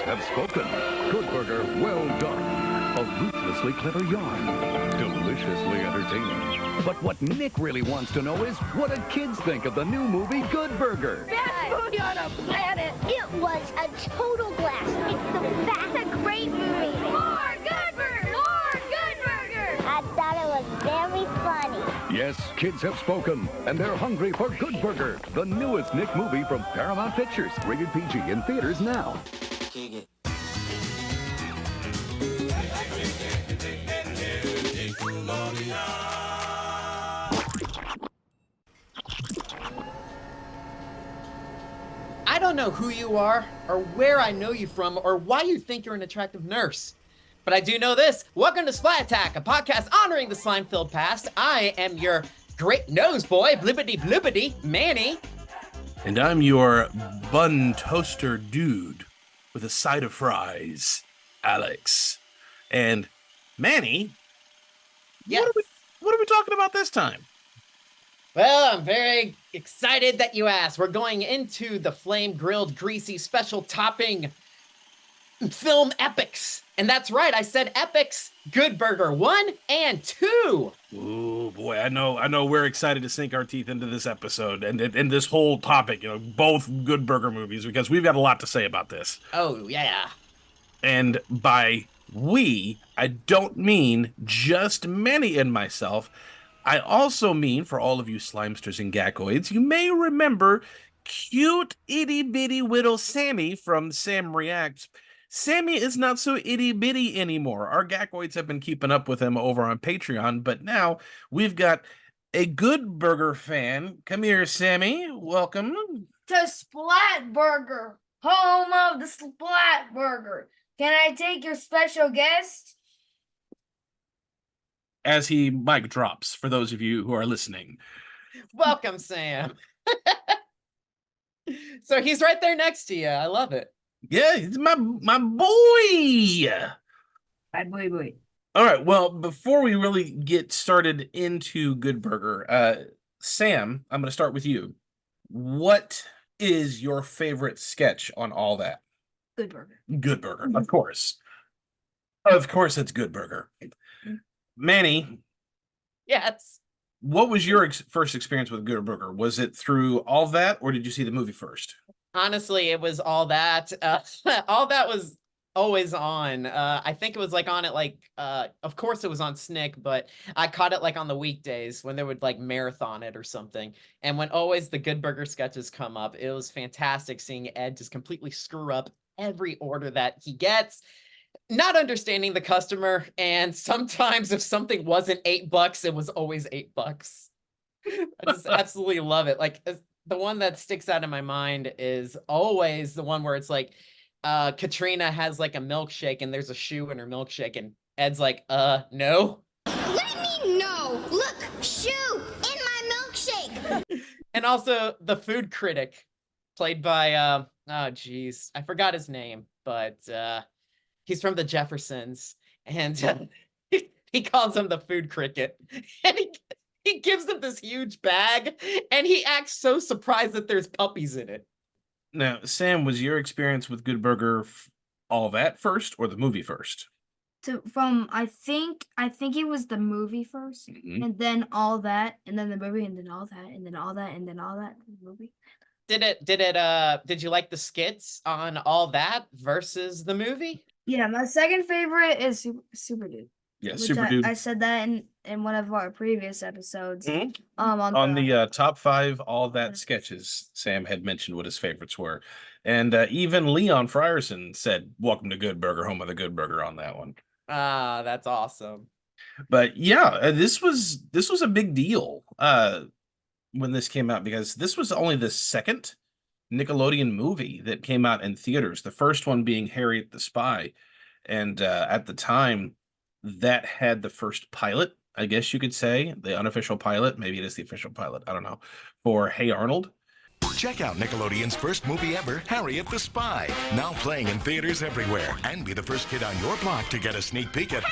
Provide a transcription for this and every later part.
have spoken. Good Burger, well done. A ruthlessly clever yarn. Deliciously entertaining. But what Nick really wants to know is, what do kids think of the new movie Good Burger? Best movie on the planet! It was a total blast. It's the best. It's a great movie. More Good Burger! More Good Burger! I thought it was very funny. Yes, kids have spoken, and they're hungry for Good Burger, the newest Nick movie from Paramount Pictures. Rated PG in theaters now. I don't know who you are, or where I know you from, or why you think you're an attractive nurse. But I do know this. Welcome to Splat Attack, a podcast honoring the slime-filled past. I am your great nose boy, blibbity-blibbity, Manny. And I'm your bun toaster dude with a side of fries, Alex. And Manny, Yes. what are we talking about this time? Well, I'm very excited that you asked. We're going into the flame-grilled, greasy, special topping film epics. And that's right, I said epics. Good Burger 1 and 2. Oh boy, I know we're excited to sink our teeth into this episode and this whole topic, both Good Burger movies, because we've got a lot to say about this. Oh, yeah. And by we, I don't mean just Manny and myself. I also mean, for all of you slimesters and gackoids, you may remember cute itty-bitty little Sammy from Sam Reacts. Sammy is not so itty-bitty anymore. Our gackoids have been keeping up with him over on Patreon, but now we've got a Good Burger fan. Come here, Sammy. Welcome. To Splat Burger, home of the Splat Burger. Can I take your special guest? As he mic drops, for those of you who are listening. Welcome, Sam. So he's right there next to you. I love it. Yeah, he's my boy. Hi, boy. All right, well, before we really get started into Good Burger, Sam, I'm going to start with you. What is your favorite sketch on all that? Good Burger. Good Burger, of course. Of course, it's Good Burger. Manny, Yes. what was your first experience with Good Burger? Was it through all that, or did you see the movie first? Honestly, it was all that. All that was always on. I think it was like on it of course it was on Snick, but I caught it like on the weekdays when they would like marathon it or something. And when always the Good Burger sketches come up, it was fantastic seeing Ed just completely screw up every order that he gets, not understanding the customer. And sometimes if something wasn't $8, it was always $8. I just absolutely love it. Like, the one that sticks out in my mind is always the one where it's like, Katrina has like a milkshake and there's a shoe in her milkshake and Ed's like, no. What do you mean, no? Look, shoe in my milkshake. And also the food critic played by, oh geez, I forgot his name, but he's from the Jeffersons, and he calls him the food cricket. And he gives them this huge bag, and he acts so surprised that there's puppies in it. Now, Sam, was your experience with Good Burger all that first, or the movie first? I think it was the movie first, and then all that, and then the movie, and then all that, and then all that, and then all that, the movie. Did you like the skits on all that versus the movie? Yeah, my second favorite is Super Dude. Yeah, Super Dude. I said that in one of our previous episodes. On the top 5 all that sketches, Sam had mentioned what his favorites were, and even Leon Frierson said, "Welcome to Good Burger, home of the Good Burger" on that one. Ah, that's awesome. But yeah, this was a big deal when this came out, because this was only the second Nickelodeon movie that came out in theaters. The first one being Harriet the Spy, and at the time, that had the first pilot, I guess you could say, the unofficial pilot. Maybe it is the official pilot, I don't know, for Hey Arnold. Check out Nickelodeon's first movie ever, Harriet the Spy, now playing in theaters everywhere, and be the first kid on your block to get a sneak peek at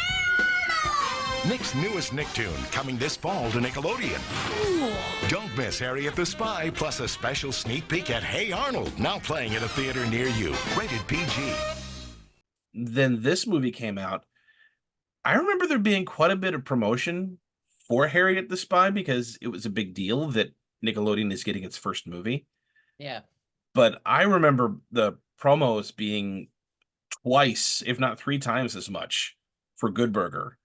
Nick's newest Nicktoon, coming this fall to Nickelodeon. Don't miss Harriet the Spy, plus a special sneak peek at Hey Arnold, now playing at a theater near you. Rated PG. then this movie came out. I remember there being quite a bit of promotion for Harriet the Spy because it was a big deal that Nickelodeon is getting its first movie. Yeah. But I remember the promos being twice, if not three times as much for Good Burger,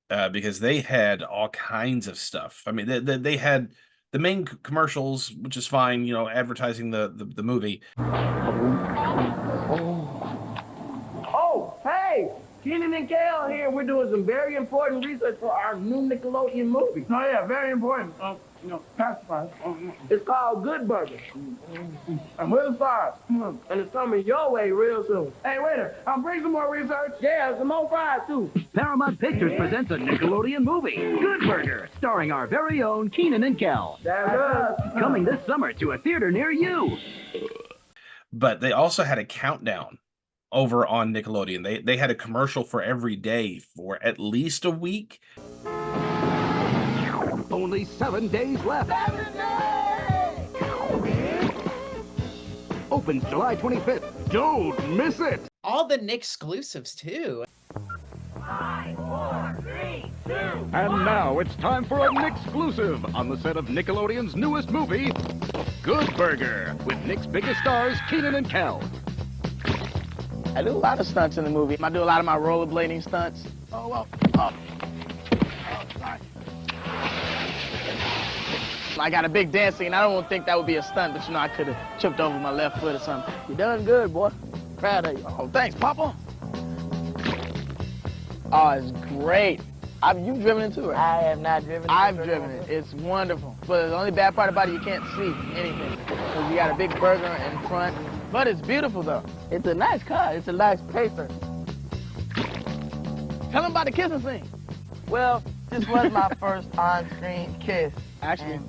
because they had all kinds of stuff. I mean, they had the main commercials, which is fine, advertising the movie. Oh, hey, Kenan and Kel here. We're doing some very important research for our new Nickelodeon movie. Oh, yeah, very important. Pacify. It's called Good Burger. And we're the stars. And it's coming your way real soon. Hey, waiter, bring some more research. Yeah, some more fries, too. Paramount Pictures presents a Nickelodeon movie, Good Burger, starring our very own Kenan and Kel. That's us. Coming this summer to a theater near you. But they also had a countdown over on Nickelodeon. They had a commercial for every day for at least a week. Only 7 days left. 7 days! Opens July 25th. Don't miss it. All the Nick exclusives too. 5, 4, 3, 2. And now it's time for an exclusive on the set of Nickelodeon's newest movie, Good Burger, with Nick's biggest stars, Kenan and Kel. I do a lot of stunts in the movie. I do a lot of my rollerblading stunts. Oh, well. Oh, sorry. I got a big dance scene. I don't think that would be a stunt, but I could have tripped over my left foot or something. You done good, boy. Proud of you. Oh, thanks, Papa. Oh, it's great. You've driven it too, right? I have not driven it. I've driven it. It's wonderful. But the only bad part about it, you can't see anything. Because you got a big burger in front. But it's beautiful, though. It's a nice car. It's a nice pacer. Tell them about the kissing scene. Well, this was my first on-screen kiss. Actually,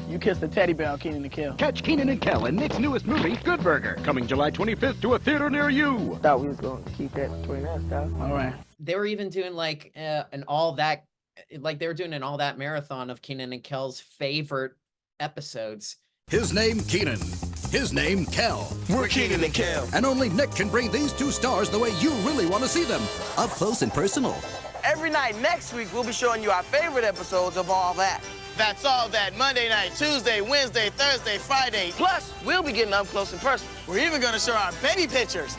you kissed the teddy bear on Kenan and Kel. Catch Kenan and Kel in Nick's newest movie, Good Burger, coming July 25th to a theater near you. Thought we was going to keep that between us, though. All right. They were even doing like an all that, like they were doing an all that marathon of Kenan and Kel's favorite episodes. His name Kenan. His name Kel. We're Kenan and Kel. And only Nick can bring these two stars the way you really want to see them. Up close and personal. Every night next week, we'll be showing you our favorite episodes of All That. That's All That Monday night, Tuesday, Wednesday, Thursday, Friday. Plus, we'll be getting up close and personal. We're even going to show our baby pictures.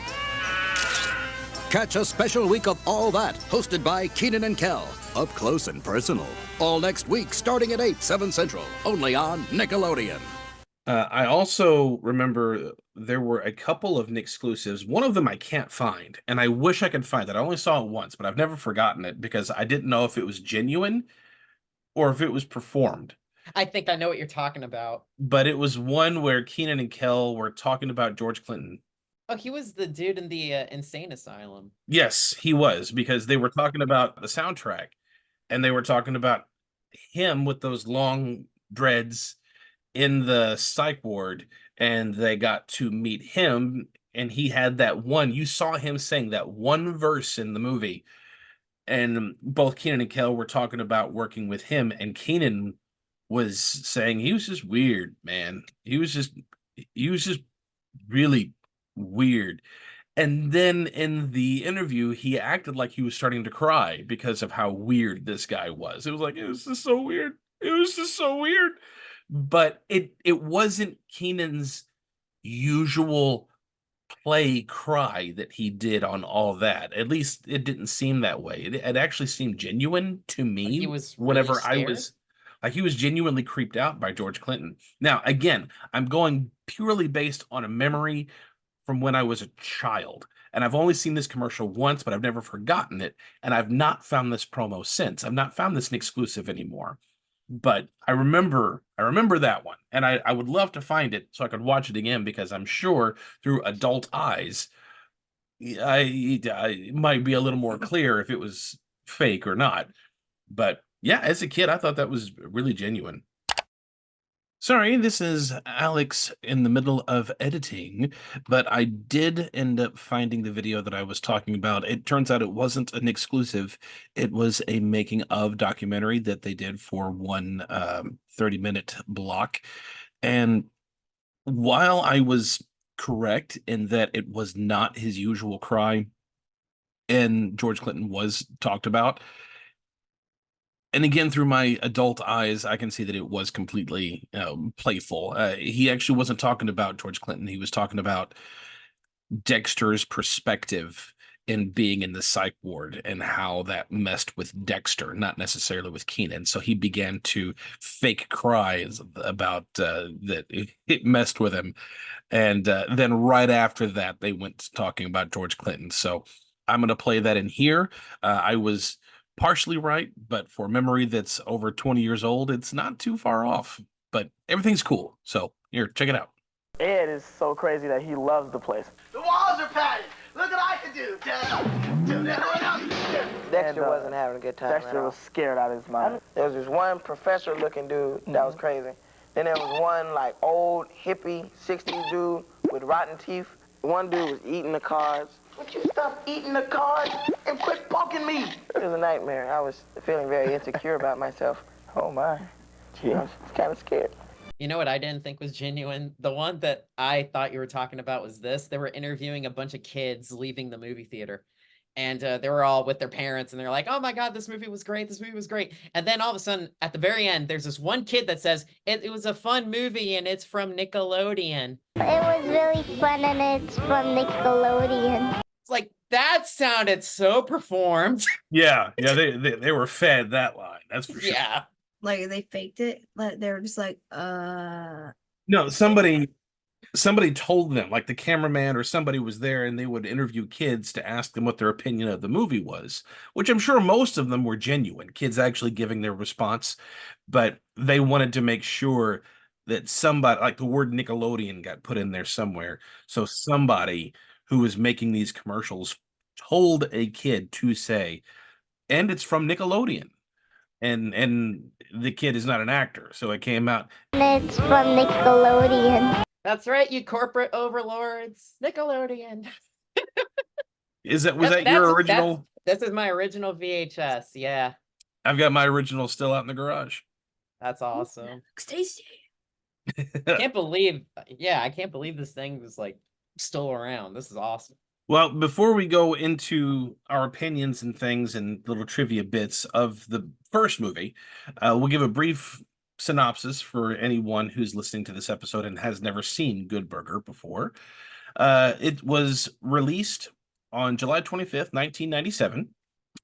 Catch a special week of All That, hosted by Kenan and Kel. Up close and personal. All next week, starting at 8, 7 Central. Only on Nickelodeon. I also remember there were a couple of Nick exclusives. One of them I can't find, and I wish I could find it. I only saw it once, but I've never forgotten it because I didn't know if it was genuine or if it was performed. I think I know what you're talking about. But it was one where Kenan and Kel were talking about George Clinton. Oh, he was the dude in the insane asylum. Yes, he was, because they were talking about the soundtrack, and they were talking about him with those long dreads in the psych ward, and they got to meet him, and he had that one, you saw him saying that one verse in the movie, and both Kenan and Kel were talking about working with him, and Kenan was saying he was just weird, man. He was just really weird. And then in the interview, he acted like he was starting to cry because of how weird this guy was. It was like, it was just so weird. It was just so weird. But it wasn't Kenan's usual play cry that he did on All That. At least it didn't seem that way. It actually seemed genuine to me. Like he was really whenever scared? I was like, he was genuinely creeped out by George Clinton. Now, again, I'm going purely based on a memory from when I was a child. And I've only seen this commercial once, but I've never forgotten it. And I've not found this promo since. I've not found this exclusive anymore. But I remember that one, and I would love to find it so I could watch it again, because I'm sure through adult eyes, it might be a little more clear if it was fake or not. But yeah, as a kid, I thought that was really genuine. Sorry, this is Alex in the middle of editing, but I did end up finding the video that I was talking about. It turns out it wasn't an exclusive. It was a making of documentary that they did for one 30-minute block. And while I was correct in that it was not his usual cry, and George Clinton was talked about. And again, through my adult eyes, I can see that it was completely playful. He actually wasn't talking about George Clinton. He was talking about Dexter's perspective in being in the psych ward and how that messed with Dexter, not necessarily with Keenan. So he began to fake cries about that it messed with him. And then right after that, they went to talking about George Clinton. So I'm going to play that in here. I was partially right, but for memory that's over 20 years old, it's not too far off. But everything's cool. So here, check it out. Ed is so crazy that he loves the place. The walls are padded. Look what I can do. Dexter wasn't having a good time. Dexter was scared out of his mind. There was this one professor-looking dude that was crazy. Then there was one like old hippie 60s dude with rotten teeth. One dude was eating the cards. Would you stop eating the cards and quit poking me? It was a nightmare. I was feeling very insecure about myself. Oh my. Gee, I was kind of scared. You know what I didn't think was genuine? The one that I thought you were talking about was this. They were interviewing a bunch of kids leaving the movie theater. And they were all with their parents, and they're like, oh my God, this movie was great. This movie was great. And then all of a sudden, at the very end, there's this one kid that says, it was a fun movie, and it's from Nickelodeon. It was really fun, and it's from Nickelodeon. It's like, that sounded so performed. Yeah, they were fed that line. That's for sure. Yeah. Like they faked it. Like they were just like, No, somebody told them, like the cameraman or somebody was there, and they would interview kids to ask them what their opinion of the movie was, which I'm sure most of them were genuine, kids actually giving their response, but they wanted to make sure that somebody, like the word Nickelodeon got put in there somewhere. So somebody who was making these commercials told a kid to say, and it's from Nickelodeon. And the kid is not an actor, so it came out. It's from Nickelodeon. That's right, you corporate overlords. Nickelodeon. Was that your original? This is my original VHS, yeah. I've got my original still out in the garage. That's awesome. Stacy. I can't believe this thing was like still around. This is awesome. Well, before we go into our opinions and things and little trivia bits of the first movie, we'll give a brief synopsis for anyone who's listening to this episode and has never seen Good Burger before. It was released on July 25th, 1997.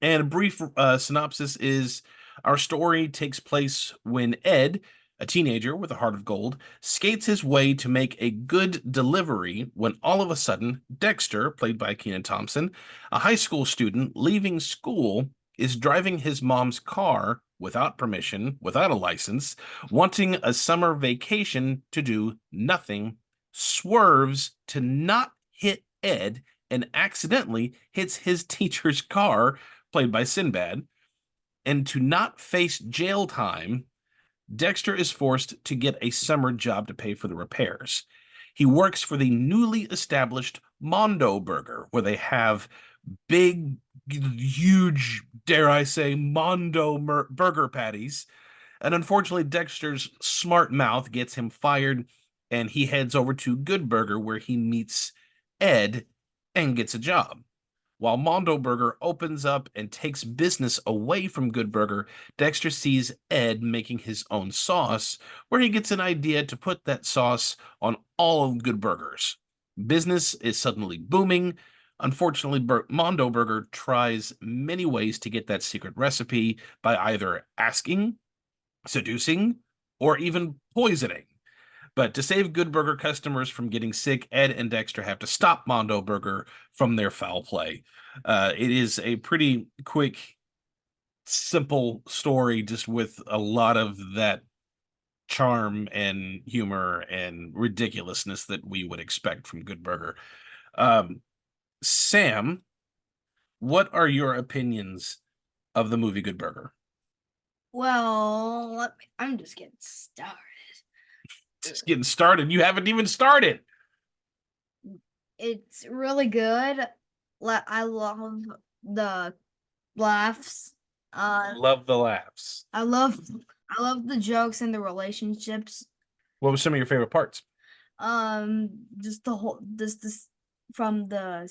And a brief synopsis is our story takes place when Ed, a teenager with a heart of gold, skates his way to make a good delivery when all of a sudden Dexter, played by Kenan Thompson, a high school student leaving school, is driving his mom's car without permission, without a license, wanting a summer vacation to do nothing, swerves to not hit Ed and accidentally hits his teacher's car, played by Sinbad, and to not face jail time, Dexter is forced to get a summer job to pay for the repairs. He works for the newly established Mondo Burger, where they have big, huge, dare I say, Mondo burger patties. And unfortunately, Dexter's smart mouth gets him fired, and he heads over to Good Burger, where he meets Ed and gets a job. While Mondo Burger opens up and takes business away from Good Burger, Dexter sees Ed making his own sauce, where he gets an idea to put that sauce on all of Good Burgers. Business is suddenly booming. Unfortunately, Mondo Burger tries many ways to get that secret recipe by either asking, seducing, or even poisoning. But to save Good Burger customers from getting sick, Ed and Dexter have to stop Mondo Burger from their foul play. It is a pretty quick, simple story, just with a lot of that charm and humor and ridiculousness that we would expect from Good Burger. Sam, what are your opinions of the movie Good Burger? well, I'm just getting started. Just getting started. You haven't even started. It's really good. I love the laughs. Love the laughs. I love the jokes and the relationships. What were some of your favorite parts? Just the whole this from the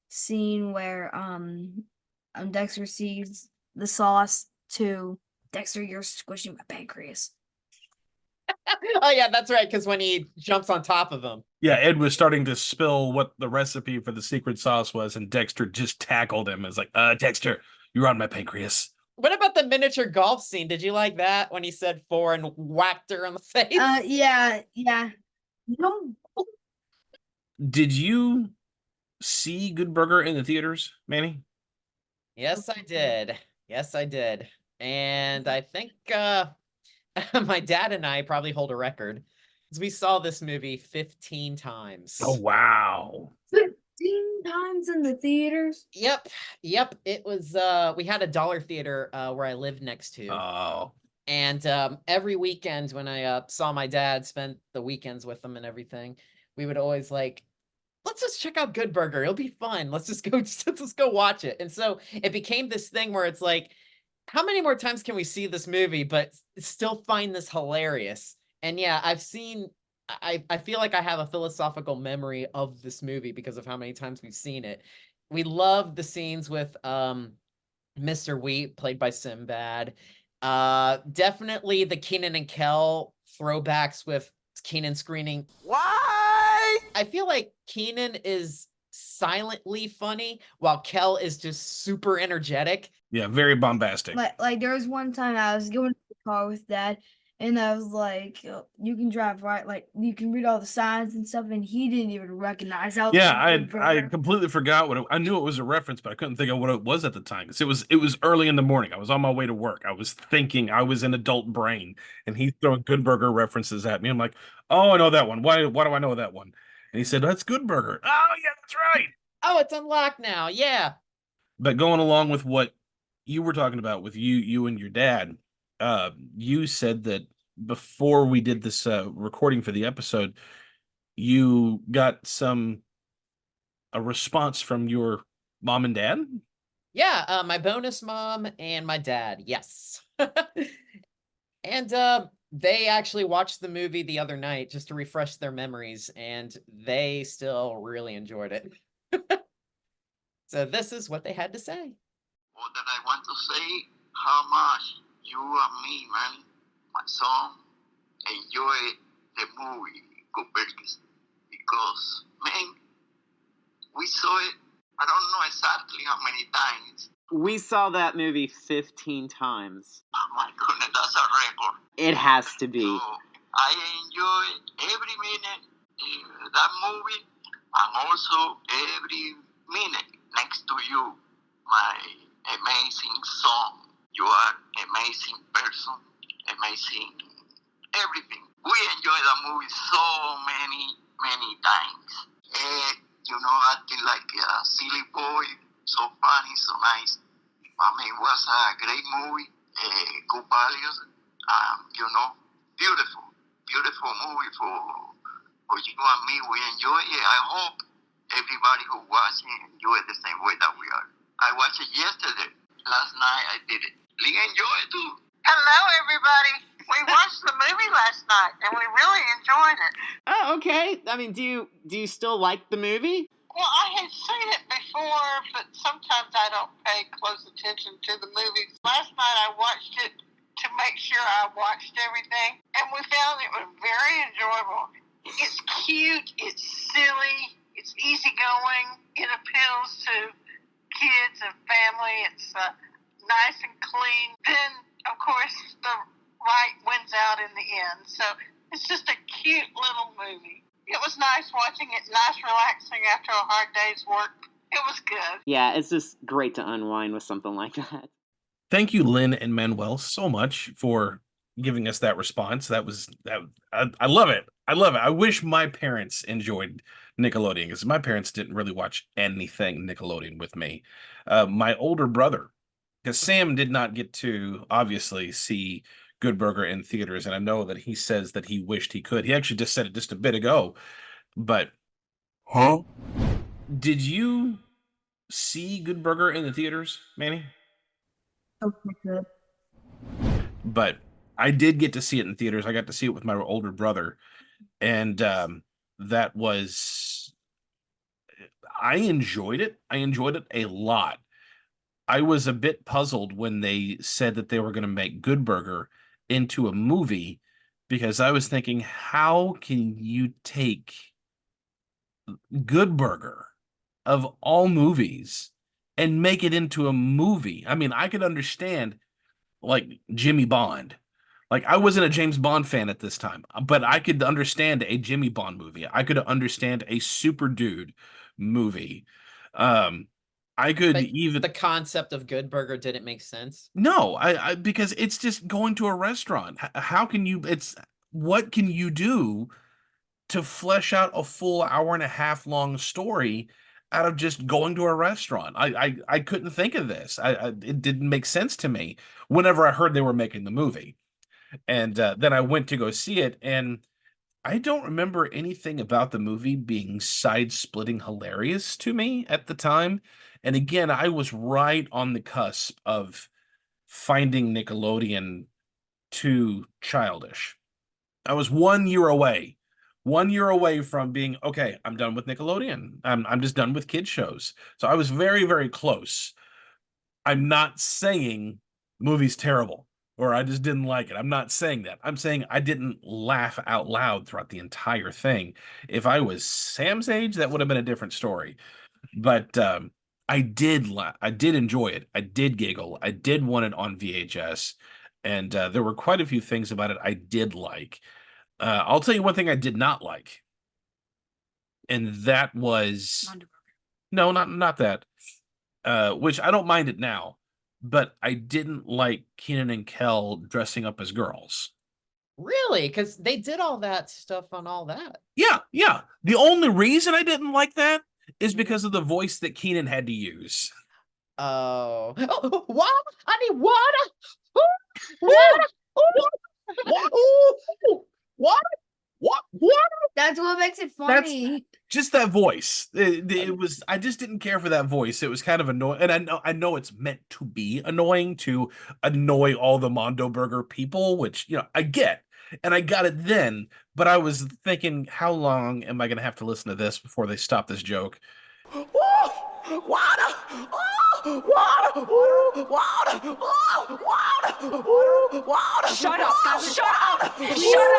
scene where Dexter sees the sauce to Dexter, you're squishing my pancreas. Oh yeah, that's right. Because when he jumps on top of him. Yeah, Ed was starting to spill what the recipe for the secret sauce was, and Dexter just tackled him. It's like, Dexter, you're on my pancreas. What about the miniature golf scene? Did you like that when he said 4 and whacked her on the face? Yeah. No. Did you see Good Burger in the theaters, Manny? Yes, I did. Yes, I did. And I think my dad and I probably hold a record because we saw this movie 15 times. Oh, wow. 15 times in the theaters? Yep. It was, we had a dollar theater where I lived next to. Oh. And every weekend when I saw my dad, spent the weekends with him and everything, we would always like, let's just check out Good Burger. It'll be fun. Let's just go watch it. And so it became this thing where it's like, how many more times can we see this movie, but still find this hilarious? And yeah, I feel like I have a philosophical memory of this movie because of how many times we've seen it. We love the scenes with Mr. Wheat, played by Sinbad. Definitely the Kenan and Kel throwbacks with Kenan screaming, "Why?" I feel like Kenan is silently funny while Kel is just super energetic. Yeah, very bombastic. Like there was one time I was going to the car with Dad, and I was like, "You can drive right, like you can read all the signs and stuff," and he didn't even recognize. I completely forgot what I knew it was a reference, but I couldn't think of what it was at the time. 'Cause it was early in the morning. I was on my way to work. I was thinking I was an adult brain, and he's throwing Good Burger references at me. I'm like, oh, I know that one. Why do I know that one? And he said, that's Good Burger. Oh yeah, that's right. Oh, it's unlocked now. Yeah. But going along with what you were talking about with you and your dad, you said that before we did this recording for the episode, you got a response from your mom and dad. Yeah, my bonus mom and my dad. Yes. And they actually watched the movie the other night just to refresh their memories, and they still really enjoyed it. So this is what they had to say. All that I want to say, how much you and me, man, my son, enjoy the movie Good Burgers. Because, man, we saw it, I don't know exactly how many times. We saw that movie 15 times. Oh my goodness, that's a record. It has to be. So, I enjoy every minute that movie, and also every minute next to you, my amazing son. You are amazing person, amazing everything. We enjoy that movie so many times. Acting like a silly boy, so funny, so nice. I mean, it was a great movie, good values, beautiful movie for you and me. We enjoy it. I hope everybody who watched it enjoyed the same way that we are. I watched it yesterday. Last night I did it. Lee enjoyed it too. Hello, everybody. We watched the movie last night, and we really enjoyed it. Oh, okay. I mean, do you still like the movie? Well, I had seen it before, but sometimes I don't pay close attention to the movies. Last night I watched it to make sure I watched everything, and we found it was very enjoyable. It's cute, it's silly, it's easygoing, it appeals to kids and family, it's nice and clean. Then, of course, the right wins out in the end, so it's just a cute little movie. It was nice watching it, nice relaxing after a hard day's work. It was good. Yeah, it's just great to unwind with something like that. Thank you, Lynn and Manuel, so much for giving us that response. I love it. I love it. I wish my parents enjoyed Nickelodeon, because my parents didn't really watch anything Nickelodeon with me. My older brother, because Sam did not get to obviously see Good Burger in theaters, and I know that he says that he wished he could. He actually just said it just a bit ago. But did you see Good Burger in the theaters, Manny? Okay, good. But I did get to see it in theaters. I got to see it with my older brother, and that was I enjoyed it. I enjoyed it a lot. I was a bit puzzled when they said that they were going to make Good Burger into a movie because I was thinking, how can you take Good Burger of all movies and make it into a movie? I mean, I could understand like Jimmy Bond. Like I wasn't a James Bond fan at this time, but I could understand a Jimmy Bond movie. I could understand a Super Dude movie. Um, I could But even the concept of Good Burger didn't make sense. no, I because it's just going to a restaurant. How can you? It's what can you do to flesh out a full hour and a half long story out of just going to a restaurant? I couldn't think of this. It didn't make sense to me whenever I heard they were making the movie. And then I went to go see it, and I don't remember anything about the movie being side-splitting hilarious to me at the time. And again, I was right on the cusp of finding Nickelodeon too childish. I was 1 year away, 1 year away from being, okay, I'm done with Nickelodeon. I'm just done with kid shows. So I was very, very close. I'm not saying movie's terrible or I just didn't like it. I'm not saying that. I'm saying I didn't laugh out loud throughout the entire thing. If I was Sam's age, that would have been a different story. But I did laugh. I did enjoy it. I did giggle. I did want it on VHS. And there were quite a few things about it I did like. I'll tell you one thing I did not like. And that was no, not that. Which I don't mind it now, but I didn't like Keenan and Kel dressing up as girls. Really? Because they did all that stuff on all that. Yeah, yeah. The only reason I didn't like that is because of the voice that Keenan had to use. Oh, water! I need water! Water! Water! Water! That's what makes it funny. Just that voice. It was. I just didn't care for that voice. It was kind of annoying, and I know it's meant to be annoying to annoy all the Mondo Burger people, which I get, and I got it then. But I was thinking, how long am I going to have to listen to this before they stop this joke? Water! Oh, water! Ooh, water! Oh, water! Ooh, water! Shut up! Shut up! Shut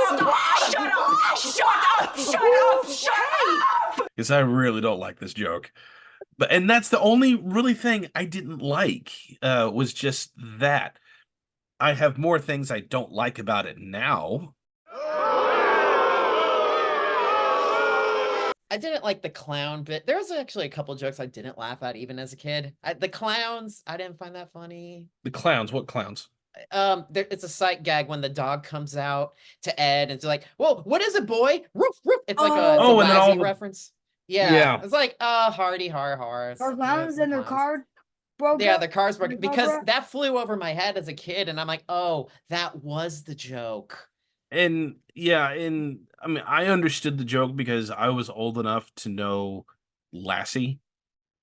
up! Shut up! Shut up! Shut up! Shut up! Because I really don't like this joke. And that's the only really thing I didn't like, was just that. I have more things I don't like about it now. I didn't like the clown bit. There was actually a couple jokes I didn't laugh at even as a kid. The clowns, I didn't find that funny. The clowns? What clowns? It's a sight gag when the dog comes out to Ed and it's like, "Whoa, what is it, boy? Roof, roof." It's like a and then all the reference. Yeah. It's like, hardy har. Our clowns and their car broke. Yeah, their cars broke because that flew over my head as a kid, and I'm like, oh, that was the joke. And yeah, I mean, I understood the joke because I was old enough to know Lassie,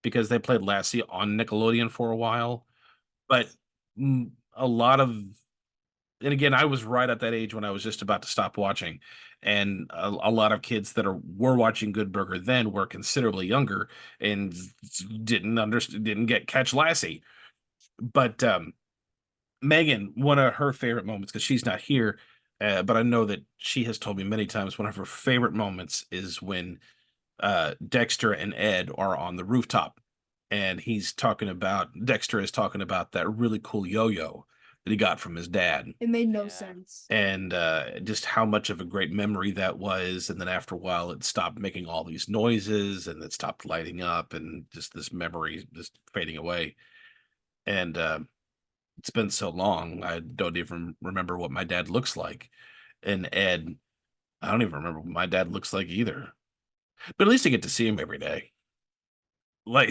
because they played Lassie on Nickelodeon for a while. But a lot of, and again, I was right at that age when I was just about to stop watching, and a lot of kids that were watching Good Burger then were considerably younger and didn't catch Lassie. But Megan, one of her favorite moments, because she's not here, but I know that she has told me many times one of her favorite moments is when Dexter and Ed are on the rooftop, and Dexter is talking about that really cool yo-yo that he got from his dad. It made no sense. And just how much of a great memory that was. And then after a while, it stopped making all these noises, and it stopped lighting up, and just this memory just fading away. And it's been so long, I don't even remember what my dad looks like. And Ed, I don't even remember what my dad looks like either. But at least I get to see him every day. Like,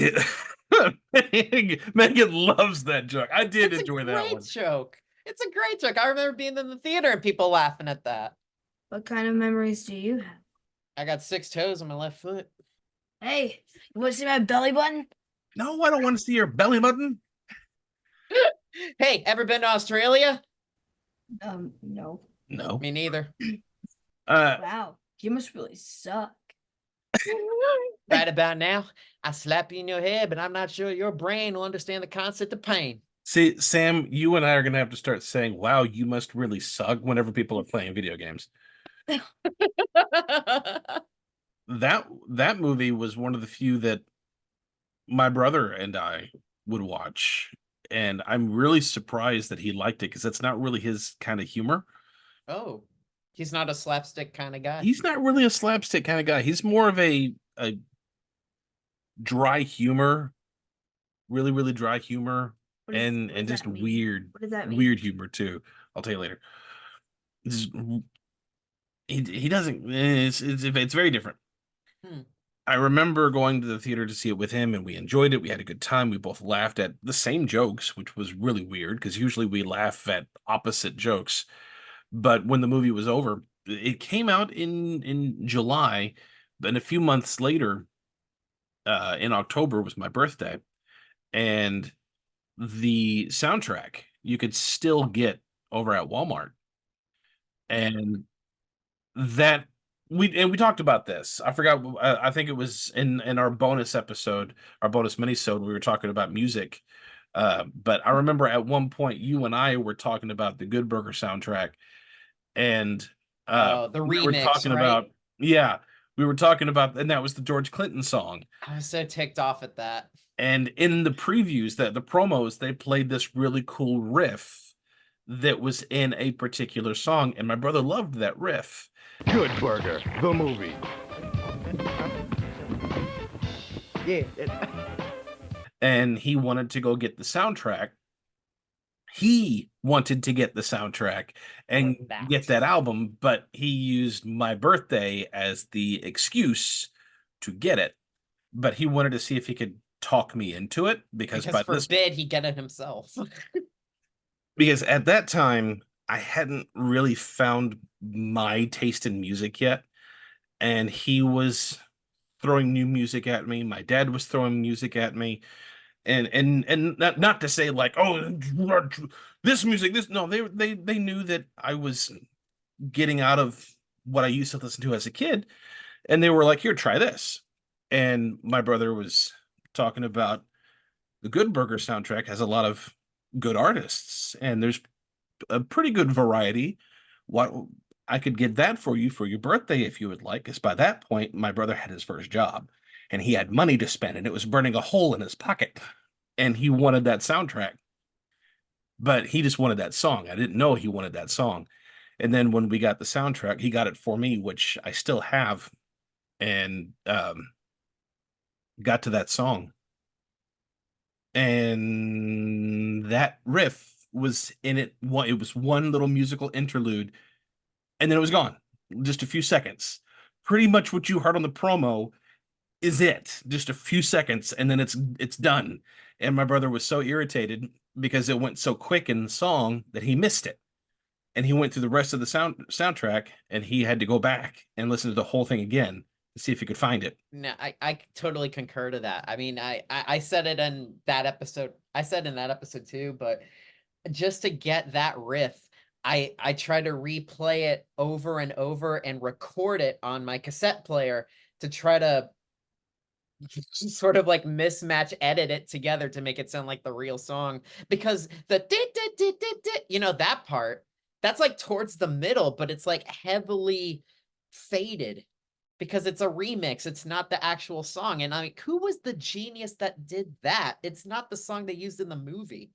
Megan loves that joke. I did enjoy that one. Joke. It's a great joke. I remember being in the theater and people laughing at that. What kind of memories do you have? I got 6 toes on my left foot. Hey, you want to see my belly button? No, I don't want to see your belly button. Hey, ever been to Australia? No. No. Me neither. Wow, you must really suck. Right about now, I slap you in your head, but I'm not sure your brain will understand the concept of pain. See, Sam, you and I are gonna have to start saying, "Wow, you must really suck" whenever people are playing video games. That movie was one of the few that my brother and I would watch, and I'm really surprised that he liked it because that's not really his kind of humor. Oh, he's not a slapstick kind of guy. He's not really a slapstick kind of guy. He's more of a dry humor, really, really dry humor, and just weird, What does that mean? weird humor too. I'll tell you later. He doesn't. It's very different. Hmm. I remember going to the theater to see it with him, and we enjoyed it. We had a good time. We both laughed at the same jokes, which was really weird because usually we laugh at opposite jokes. But when the movie was over, it came out in July. Then a few months later, in October was my birthday, and the soundtrack you could still get over at Walmart, and that we talked about this. I forgot. I think it was in our bonus episode, our bonus minisode. We were talking about music, but I remember at one point you and I were talking about the Good Burger soundtrack, and the we were remix, talking right? about we were talking about, and that was the George Clinton song. I was so ticked off at that. And in the previews, the promos, they played this really cool riff that was in a particular song, and my brother loved that riff. Good Burger, the movie. Yeah. And he wanted to go get the soundtrack. He wanted to get the soundtrack and get that album, but he used my birthday as the excuse to get it. But he wanted to see if he could talk me into it because by forbid he get it himself. Because at that time I hadn't really found my taste in music yet, and he was throwing new music at me. My dad was throwing music at me, and not to say like, oh, this music, this no, they knew that I was getting out of what I used to listen to as a kid, and they were like, here, try this. And my brother was talking about the Good Burger soundtrack has a lot of good artists, and there's a pretty good variety. What I could get that for you for your birthday if you would like, because by that point my brother had his first job and he had money to spend, and it was burning a hole in his pocket, and he wanted that soundtrack. But he just wanted that song. I didn't know he wanted that song. And then when we got the soundtrack, he got it for me, which I still have, and got to that song. And that riff was in it. It was one little musical interlude, and then it was gone. Just a few seconds. Pretty much what you heard on the promo is it. Just a few seconds, and then it's done. And my brother was so irritated because it went so quick in the song that he missed it. And he went through the rest of the soundtrack, and he had to go back and listen to the whole thing again to see if he could find it. No, I totally concur to that. I mean, I said it in that episode. I said in that episode too, but just to get that riff, I try to replay it over and over and record it on my cassette player to try to sort of like mismatch edit it together to make it sound like the real song, because the you know, that part, that's like towards the middle, but it's like heavily faded because it's a remix. It's not the actual song. And I mean, who was the genius that did that? It's not the song they used in the movie.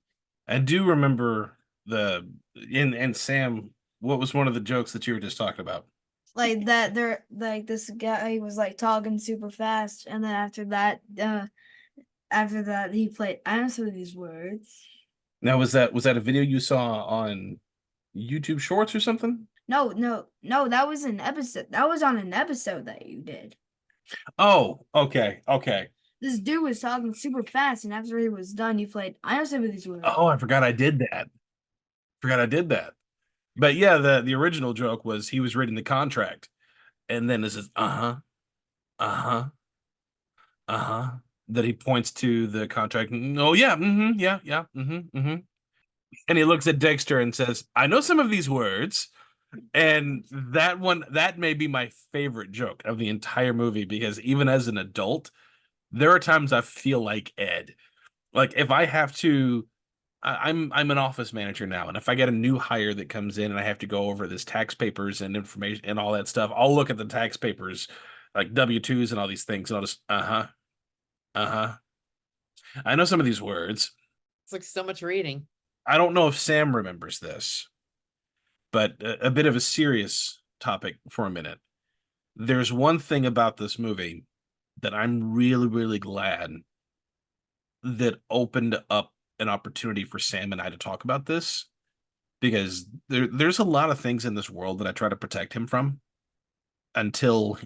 I do remember and Sam, what was one of the jokes that you were just talking about? Like that they're like this guy was like talking super fast, and then after that he played answer these words. Now was that a video you saw on YouTube Shorts or something? No, that was an episode. That was on an episode that you did. Oh, okay. This dude was talking super fast, and after he was done, you played I answer these words. Oh, I forgot I did that. But yeah, the original joke was he was reading the contract, and then this is that he points to the contract. Oh yeah, and he looks at Dexter and says, "I know some of these words." And that may be my favorite joke of the entire movie, because even as an adult, there are times I feel like Ed. Like if I have to, I'm an office manager now, and if I get a new hire that comes in and I have to go over this tax papers and information and all that stuff, I'll look at the tax papers, like W-2s and all these things, and I'll just I know some of these words. It's like so much reading. I don't know if Sam remembers this, but a bit of a serious topic for a minute. There's one thing about this movie that I'm really, really glad that opened up an opportunity for Sam and I to talk about this, because there's a lot of things in this world that I try to protect him from until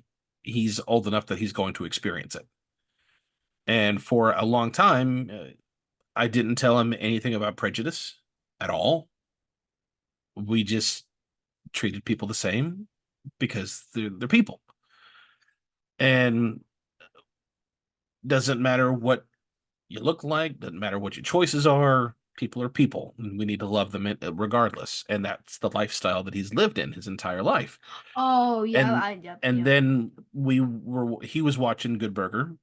he's old enough that he's going to experience it. And for a long time, I didn't tell him anything about prejudice at all. We just treated people the same because they're people. And doesn't matter what you look like, doesn't matter what your choices are, people are people, and we need to love them regardless. And that's the lifestyle that he's lived in his entire life. Oh yeah, and then he was watching Good Burger,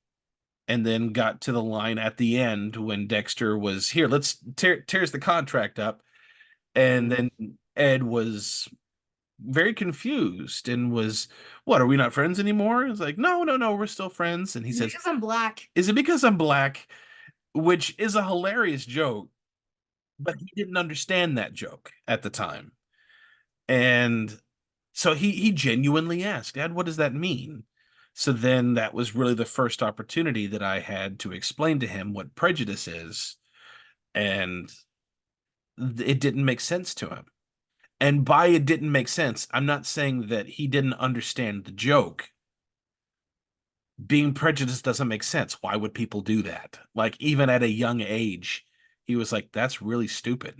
and then got to the line at the end when Dexter was here, let's tears the contract up, and then Ed was very confused and was, what, are we not friends anymore? It's like, no, we're still friends. And he says, because I'm black. Is it because I'm black? Which is a hilarious joke, but he didn't understand that joke at the time. And so he genuinely asked, Dad, what does that mean? So then that was really the first opportunity that I had to explain to him what prejudice is. And it didn't make sense to him. And by it didn't make sense, I'm not saying that he didn't understand the joke. Being prejudiced doesn't make sense. Why would people do that? Like, even at a young age, he was like, that's really stupid.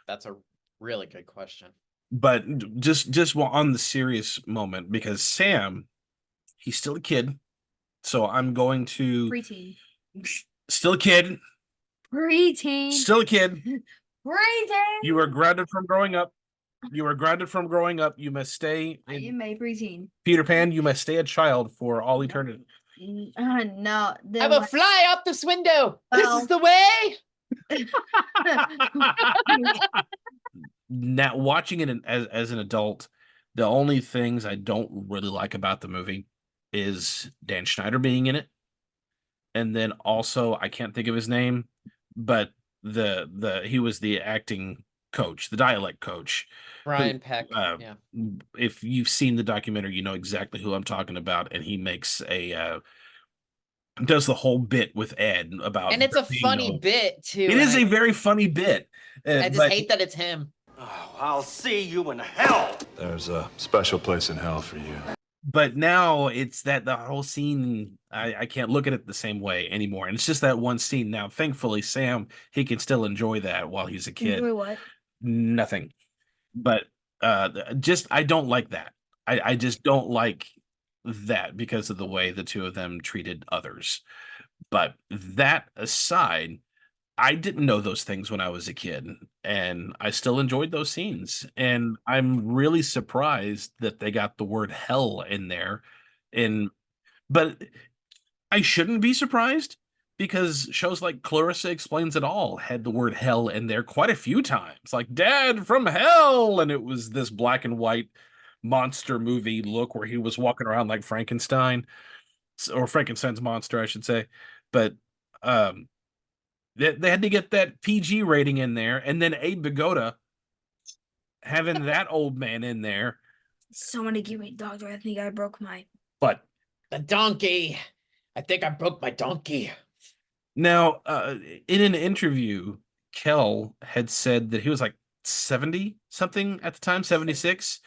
That's a really good question. But just on the serious moment, because Sam, he's still a kid. So I'm going to... Preteen. Still a kid. Preteen. Still a kid. Preteen. You are grounded from growing up. You are grounded from growing up. You must stay. I am a preteen. Peter Pan, you must stay a child for all eternity. No. I will fly out this window. This is the way. Now, watching it as an adult, the only things I don't really like about the movie is Dan Schneider being in it. And then also, I can't think of his name, but he was the acting coach, the dialect coach. Brian Peck. Yeah. If you've seen the documentary, you know exactly who I'm talking about. And he makes does the whole bit with Ed about, and it's a funny bit too. It is a very funny bit. I just hate that it's him. Oh, I'll see you in hell. There's a special place in hell for you. But now it's that the whole scene, I can't look at it the same way anymore. And it's just that one scene. Now, thankfully, Sam, he can still enjoy that while he's a kid. Enjoy what? Nothing. But I don't like that. I just don't like that because of the way the two of them treated others. But that aside, I didn't know those things when I was a kid, and I still enjoyed those scenes. And I'm really surprised that they got the word hell in there. But I shouldn't be surprised, because shows like Clarissa Explains It All had the word hell in there quite a few times. Like, Dad from hell! And it was this black and white monster movie look where he was walking around like Frankenstein, or Frankenstein's monster, I should say. But they had to get that PG rating in there, and then Abe Vigoda having that old man in there. Somebody give me a doctor. I think I broke my... But the donkey. I think I broke my donkey. Now, in an interview, Kel had said that he was like 70 something at the time, 76.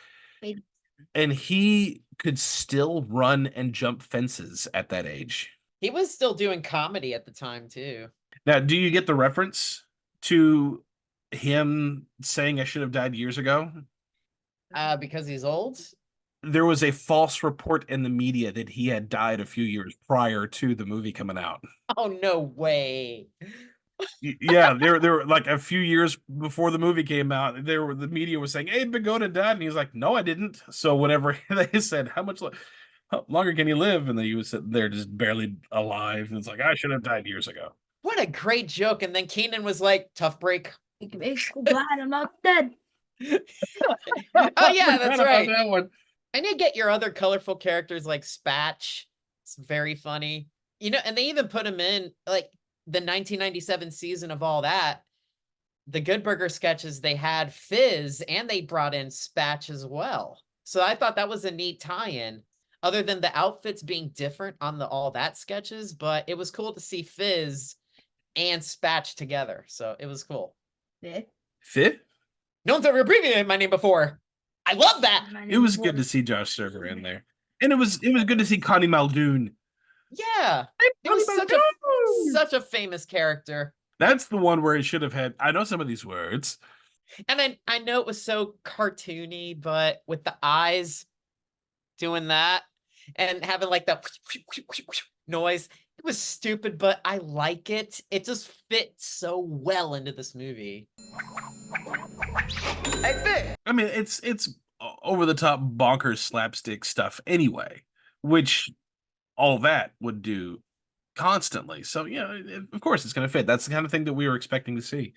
And he could still run and jump fences at that age. He was still doing comedy at the time, too. Now, do you get the reference to him saying I should have died years ago? Because he's old? There was a false report in the media that he had died a few years prior to the movie coming out. Oh, no way. Yeah, there were like a few years before the movie came out, the media was saying, "Hey, Pagoda died," and he was like, "No, I didn't." So whenever they said, how longer can you live?" and then he was sitting there just barely alive, and it's like, I should have died years ago. What a great joke! And then Keenan was like, "Tough break." Glad I'm not dead. Oh yeah, that's right. That one. And you get your other colorful characters like Spatch. It's very funny. And they even put him in like the 1997 season of All That. The Good Burger sketches, they had Fizz and they brought in Spatch as well. So I thought that was a neat tie-in, other than the outfits being different on the All That sketches, but it was cool to see Fizz and Spatch together. So it was cool. Fit? No one's ever abbreviated my name before. I love that. It was good to see Josh Server in there. And it was good to see Connie Muldoon. Yeah. It was such a famous character. That's the one where it should have had, I know some of these words. And I know it was so cartoony, but with the eyes doing that and having like that noise, it was stupid, but I like it. It just fits so well into this movie. I mean, it's over the top bonkers slapstick stuff anyway, which All That would do constantly. So, of course it's going to fit. That's the kind of thing that we were expecting to see.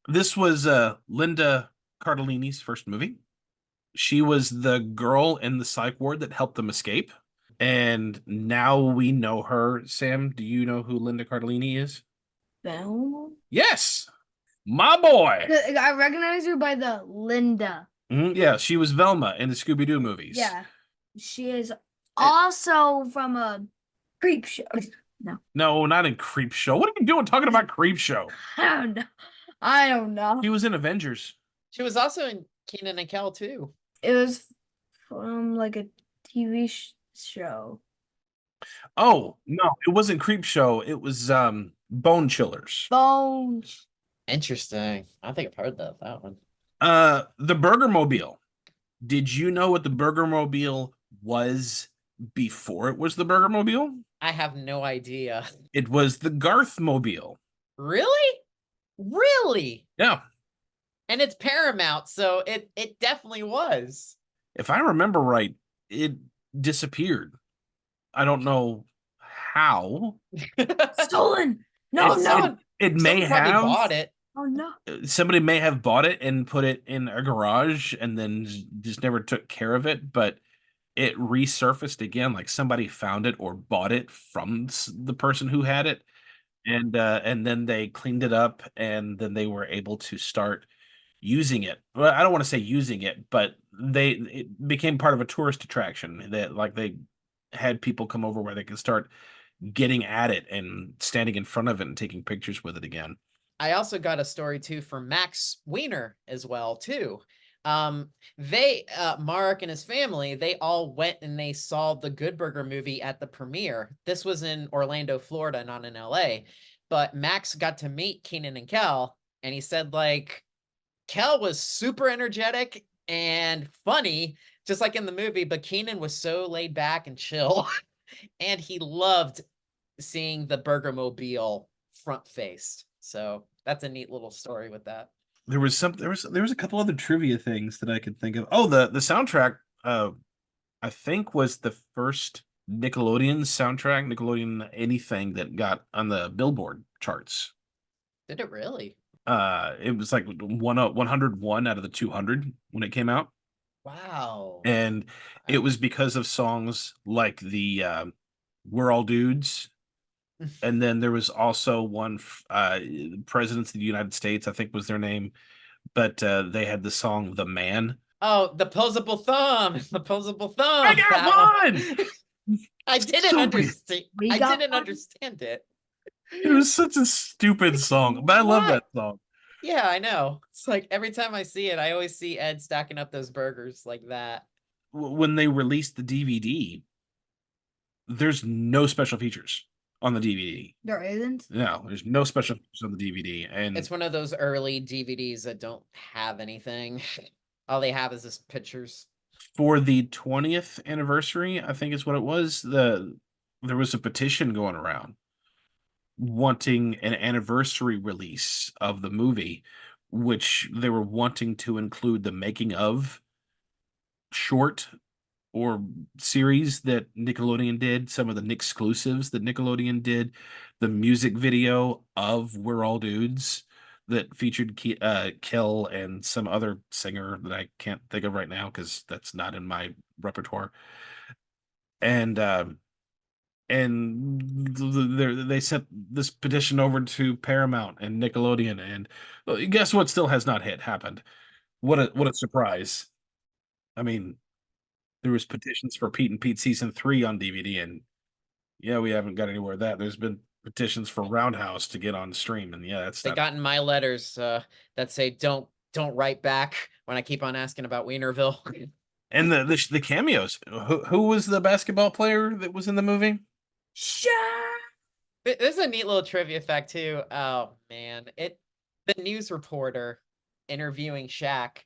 This was Linda Cardellini's first movie. She was the girl in the psych ward that helped them escape. And now we know her. Sam, do you know who Linda Cardellini is? Velma? Yes. My boy. I recognize her by the Linda. Yeah, she was Velma in the Scooby-Doo movies. Yeah. She is also from a Creep Show. No, not in Creep Show. What are you doing talking about Creep Show? I don't know. She was in Avengers. She was also in Kenan and Kel too. It was from like a TV show. Oh, no, it wasn't Creep Show. It was Bone Chillers. Bones. Interesting. I think I've heard that one. The Burgermobile. Did you know what the Burgermobile was before it was the Burgermobile? I have no idea. It was the Garthmobile. Really? Really? Yeah. And it's Paramount, so it definitely was. If I remember right, it disappeared. I don't know how. Stolen. No. It may have bought it. Oh no. Somebody may have bought it and put it in a garage and then just never took care of it, but it resurfaced again. Like somebody found it or bought it from the person who had it, and then they cleaned it up, and then they were able to start using it. Well, I don't want to say using it, but it became part of a tourist attraction. That like they had people come over where they could start getting at it and standing in front of it and taking pictures with it again. I also got a story too from Max Weiner as well too. Mark and his family, they all went and they saw the Good Burger movie at the premiere. This was in Orlando, Florida, not in LA. But Max got to meet Kenan and Kel, and he said like Kel was super energetic and funny, just like in the movie, but Kenan was so laid back and chill. And he loved seeing the Burgermobile front faced. So that's a neat little story with that. There was a couple other trivia things that I could think of. Oh, the soundtrack, I think was the first Nickelodeon soundtrack, Nickelodeon anything that got on the Billboard charts. Did it really? It was like 101 out of the 200 when it came out. Wow. And it was because of songs like the We're All Dudes. And then there was also one, Presidents of the United States, I think was their name. But they had the song The Man. Oh, the posable thumb. The posable thumb. I got one! I didn't understand. I didn't understand it. It was such a stupid song, but I love that song. Yeah, I know. It's like every time I see it, I always see Ed stacking up those burgers like that. When they released the DVD, there's no special features on the DVD. There isn't? No, there's no special features on the DVD. And it's one of those early DVDs that don't have anything. All they have is just pictures. For the 20th anniversary, I think is what it was, there was a petition going around wanting an anniversary release of the movie, which they were wanting to include the making of short or series that Nickelodeon did, some of the Nick exclusives that Nickelodeon did, the music video of We're All Dudes that featured Kel and some other singer that I can't think of right now because that's not in my repertoire. And they sent this petition over to Paramount and Nickelodeon, and guess what? Still has not happened. What a surprise! I mean, there was petitions for Pete and Pete season 3 on DVD, and yeah, we haven't got anywhere with that. There's been petitions for Roundhouse to get on stream, and yeah, that's They got in my letters that say don't write back when I keep on asking about Wienerville. And the cameos. Who was the basketball player that was in the movie? There's a neat little trivia fact too. Oh man, the news reporter interviewing Shaq,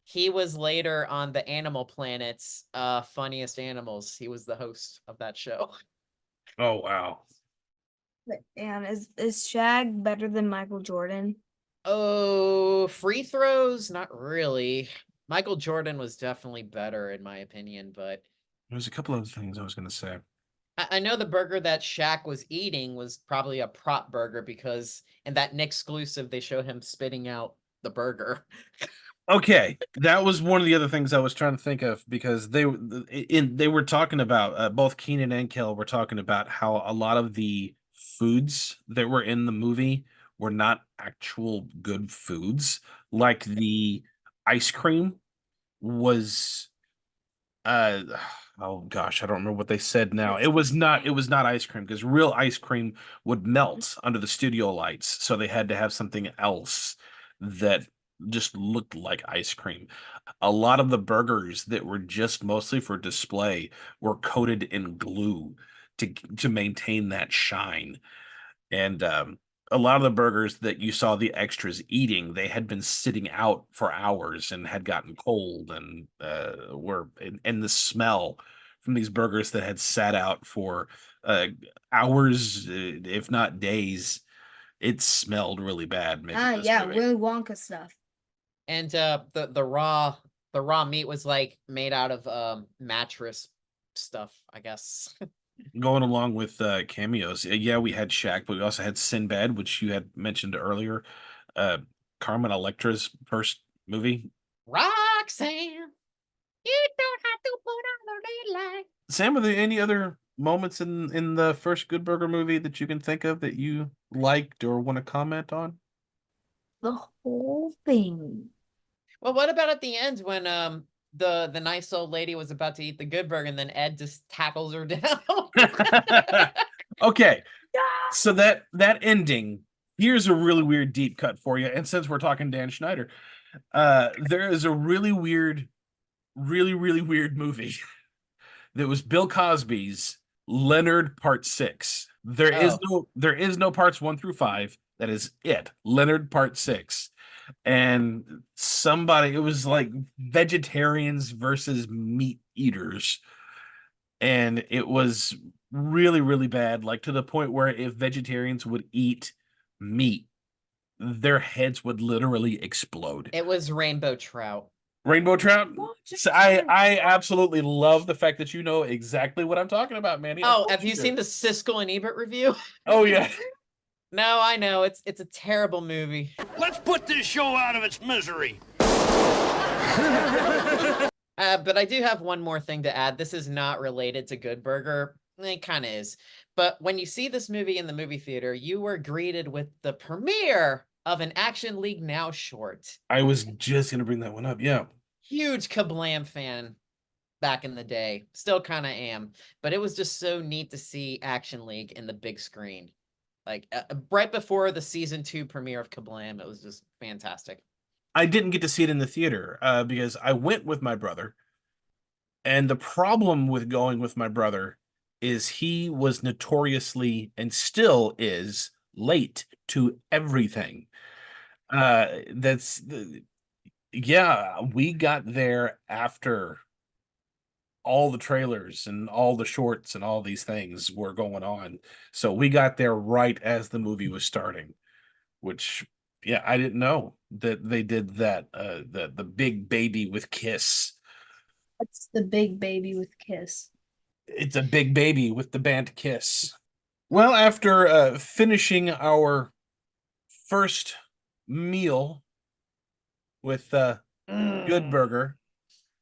he was later on the Animal Planet's Funniest Animals. He was the host of that show. Oh wow. And is Shaq better than Michael Jordan? Oh, free throws? Not really. Michael Jordan was definitely better in my opinion, but There's a couple of things I was going to say. I know the burger that Shaq was eating was probably a prop burger because in that Nick exclusive, they show him spitting out the burger. Okay, that was one of the other things I was trying to think of because they were talking about both Keenan and Kel were talking about how a lot of the foods that were in the movie were not actual good foods. Like the ice cream was oh gosh, I don't remember what they said now. It was not ice cream because real ice cream would melt under the studio lights, so they had to have something else that just looked like ice cream. A lot of the burgers that were just mostly for display were coated in glue to maintain that shine. And a lot of the burgers that you saw the extras eating, they had been sitting out for hours and had gotten cold and and the smell from these burgers that had sat out for hours, if not days, it smelled really bad. Yeah, Willy Wonka stuff. And the raw meat was like made out of mattress stuff, I guess. Going along with cameos, yeah, we had Shaq, but we also had Sinbad, which you had mentioned earlier. Carmen Electra's first movie. Roxanne, you don't have to put on the red light. Sam, are there any other moments in the first Good Burger movie that you can think of that you liked or want to comment on? The whole thing. Well, what about at the end when the nice old lady was about to eat the good burger and then Ed just tackles her down? Okay. So that ending, here's a really weird deep cut for you. And since we're talking Dan Schneider, there is a really weird movie that was Bill Cosby's Leonard Part 6. There is no parts 1 through 5. That is it. Leonard Part 6. And it was like vegetarians versus meat eaters. And it was really, really bad, like to the point where if vegetarians would eat meat, their heads would literally explode. It was Rainbow Trout. Rainbow Trout? So I absolutely love the fact that you know exactly what I'm talking about, Manny. Oh, have you seen the Siskel and Ebert review? Oh, yeah. No, I know. It's a terrible movie. Let's put this show out of its misery. But I do have one more thing to add. This is not related to Good Burger. It kind of is. But when you see this movie in the movie theater, you were greeted with the premiere of an Action League Now short. I was just going to bring that one up. Yeah. Huge KaBlam fan back in the day. Still kind of am. But it was just so neat to see Action League in the big screen. Like right before the season 2 premiere of KaBlam, it was just fantastic. I didn't get to see it in the theater because I went with my brother. And the problem with going with my brother is he was notoriously and still is late to everything. We got there after all the trailers and all the shorts and all these things were going on. So we got there right as the movie was starting, which, yeah, I didn't know that they did that. The big baby with Kiss. That's the big baby with Kiss. It's a big baby with the band Kiss. Well, after finishing our first meal with Good Burger,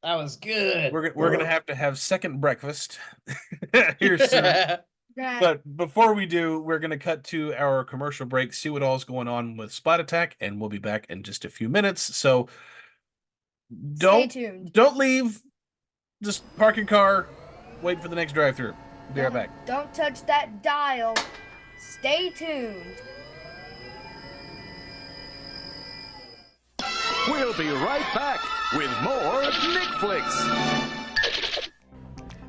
that was good. We're gonna have to have second breakfast here soon. But before we do, we're gonna cut to our commercial break, see what all's going on with Splat Attack, and we'll be back in just a few minutes. So Stay tuned. Don't leave. Just park your car, wait for the next drive-through. Be right back. Don't touch that dial. Stay tuned. We'll be right back with more Nick Flicks.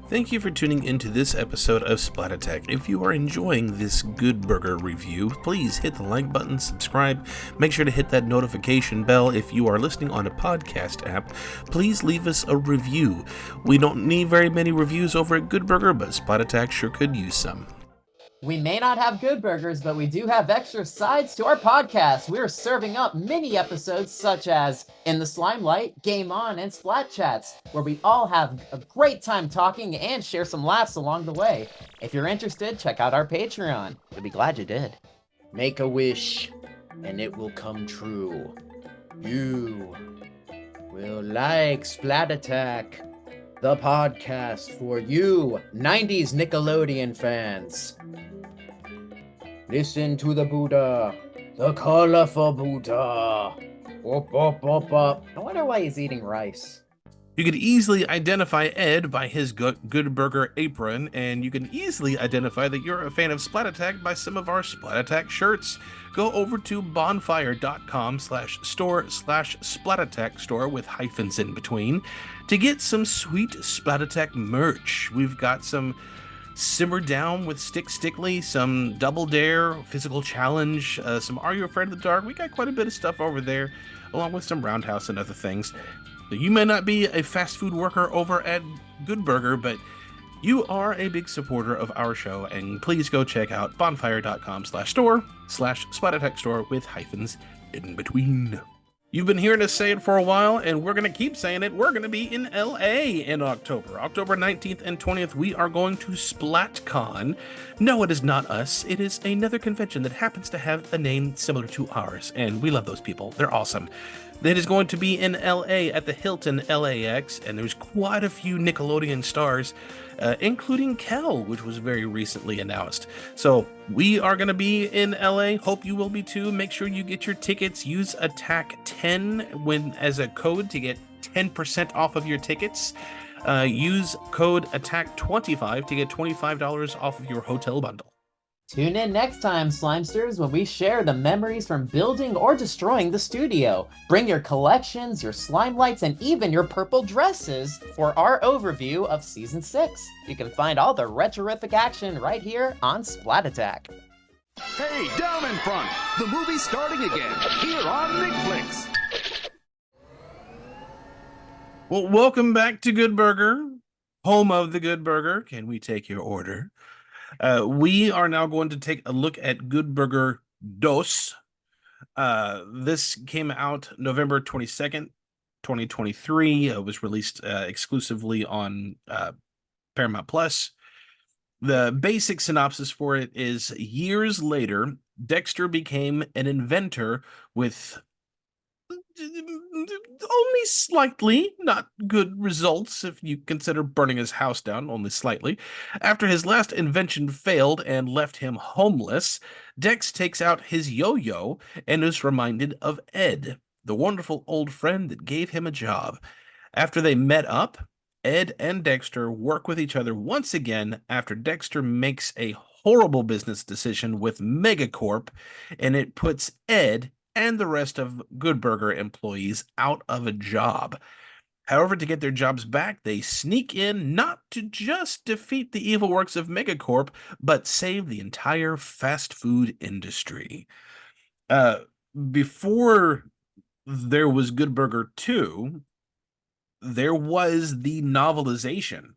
Thank you for tuning into this episode of Splat Attack. If you are enjoying this Good Burger review, please hit the like button, subscribe, make sure to hit that notification bell. If you are listening on a podcast app, please leave us a review. We don't need very many reviews over at Good Burger, but Splat Attack sure could use some. We may not have Good Burgers, but we do have extra sides to our podcast. We're serving up mini episodes such as In the Slimelight, Game On, and Splat Chats, where we all have a great time talking and share some laughs along the way. If you're interested, check out our Patreon. We'll be glad you did. Make a wish, and it will come true. You will like Splat Attack, the podcast for you 90s Nickelodeon fans. Listen to the Buddha, the colorful Buddha. Whoop, whoop, whoop, whoop. I wonder why he's eating rice. You could easily identify Ed by his Good Burger apron, and you can easily identify that you're a fan of Splat Attack by some of our Splat Attack shirts. Go over to bonfire.com/store/Splat Attack store with hyphens in between to get some sweet Splat Attack merch. We've got some Simmer Down with Stick Stickly, some Double Dare, Physical Challenge, some Are You Afraid of the Dark? We got quite a bit of stuff over there, along with some Roundhouse and other things. You may not be a fast food worker over at Good Burger, but you are a big supporter of our show, and please go check out bonfire.com/store/Splat Attack store with hyphens in between. You've been hearing us say it for a while, and we're going to keep saying it. We're going to be in LA in October. October 19th and 20th, we are going to SplatCon. No, it is not us. It is another convention that happens to have a name similar to ours, and we love those people. They're awesome. It is going to be in LA at the Hilton LAX, and there's quite a few Nickelodeon stars, including Kel, which was very recently announced. So we are going to be in LA. Hope you will be too. Make sure you get your tickets. Use ATTACK10 as a code to get 10% off of your tickets. Use code ATTACK25 to get $25 off of your hotel bundle. Tune in next time, Slimesters, when we share the memories from building or destroying the studio. Bring your collections, your slime lights, and even your purple dresses for our overview of Season 6. You can find all the retrorific action right here on Splat Attack. Hey, down in front! The movie's starting again, here on Nick Flicks. Well, welcome back to Good Burger, home of the Good Burger. Can we take your order? We are now going to take a look at Good Burger Dos. This came out November 22nd, 2023. It was released exclusively on Paramount Plus. The basic synopsis for it is: years later, Dexter became an inventor with only slightly not good results if you consider burning his house down, only slightly. After his last invention failed and left him homeless, Dex takes out his yo-yo and is reminded of Ed, the wonderful old friend that gave him a job. After they met up, Ed and Dexter work with each other once again after Dexter makes a horrible business decision with Megacorp, and it puts Ed and the rest of Good Burger employees out of a job. However, to get their jobs back, they sneak in not to just defeat the evil works of Megacorp, but save the entire fast food industry. Before there was Good Burger 2, there was the novelization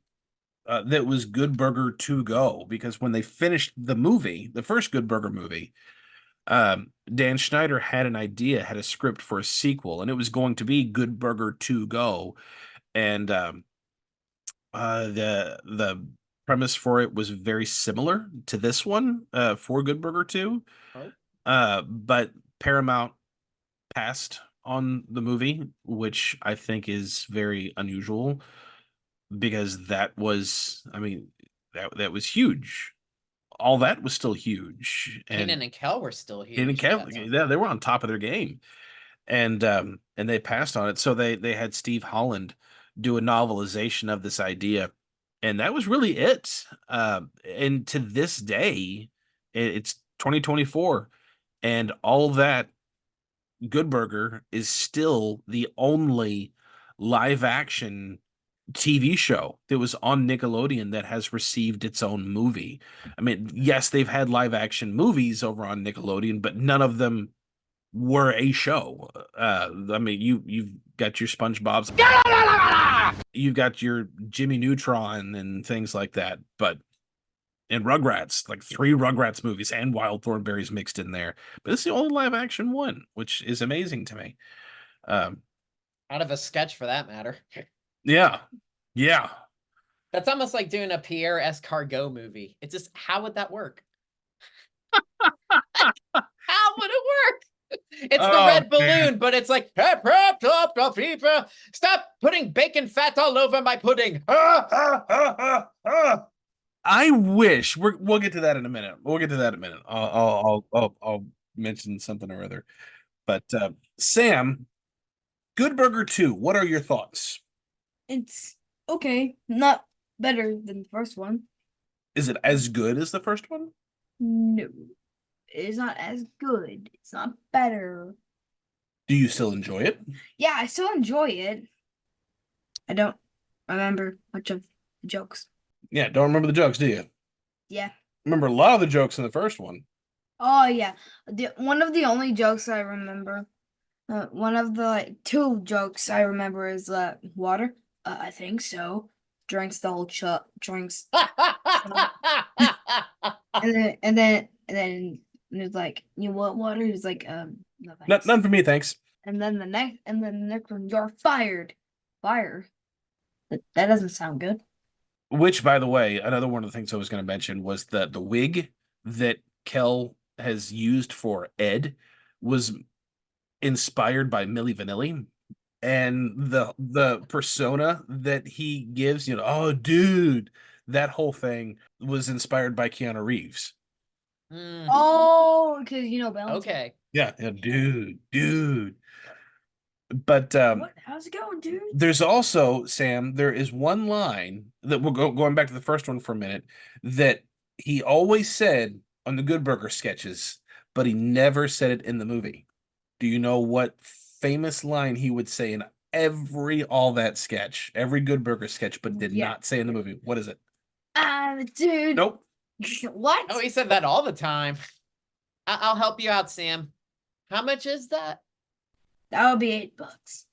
that was Good Burger to go, because when they finished the movie, the first Good Burger movie, Dan Schneider had a script for a sequel, and it was going to be Good Burger to go, and the premise for it was very similar to this one, for Good Burger 2. But Paramount passed on the movie, which I think is very unusual, because that was, I mean, that was huge. All that was still huge, Kenan and Kel were still huge. Kenan and Kel, yeah, they were on top of their game, and they passed on it. So they had Steve Holland do a novelization of this idea, and that was really it. And to this day, it's 2024, and all that Good Burger is still the only live action TV show that was on Nickelodeon that has received its own movie. I mean, yes, they've had live action movies over on Nickelodeon, but none of them were a show. I mean, you've got your SpongeBob's, you've got your Jimmy Neutron and things like that, but and Rugrats, like 3 Rugrats movies and Wild Thornberrys mixed in there. But it's the only live action one, which is amazing to me. Out of a sketch, for that matter. Yeah. Yeah. That's almost like doing a Pierre Escargot movie. It's just, how would that work? How would it work? It's the red balloon, but it's like, stop putting bacon fat all over my pudding. I wish we'll get to that in a minute. I'll mention something or other. But Sam, Good Burger 2, what are your thoughts? It's okay, not better than the first one. Is it as good as the first one? No, it's not as good. It's not better. Do you still enjoy it? Yeah, I still enjoy it. I don't remember much of the jokes. Yeah, don't remember the jokes, do you? Yeah. Remember a lot of the jokes in the first one. Oh yeah, one of the only jokes I remember, one of the 2 jokes I remember is water. I think so. Drinks the whole drinks. and then it's like, you want water? He's like, no thanks. None for me, thanks. And then the next one, you're fired. Fire. That doesn't sound good. Which, by the way, another one of the things I was going to mention was that the wig that Kel has used for Ed was inspired by Milli Vanilli, and the persona that he gives, oh dude, that whole thing was inspired by Keanu Reeves. Oh, because balance. Okay. Yeah, dude. But how's it going, dude? There's also, Sam, there is one line that we'll going back to the first one for a minute, that he always said on the Good Burger sketches, but he never said it in the movie. Do you know what famous line he would say in every every Good Burger sketch, but did not say in the movie? What is it? Dude. Nope. What? Oh, he said that all the time. I'll help you out, Sam. How much is that? That would be $8.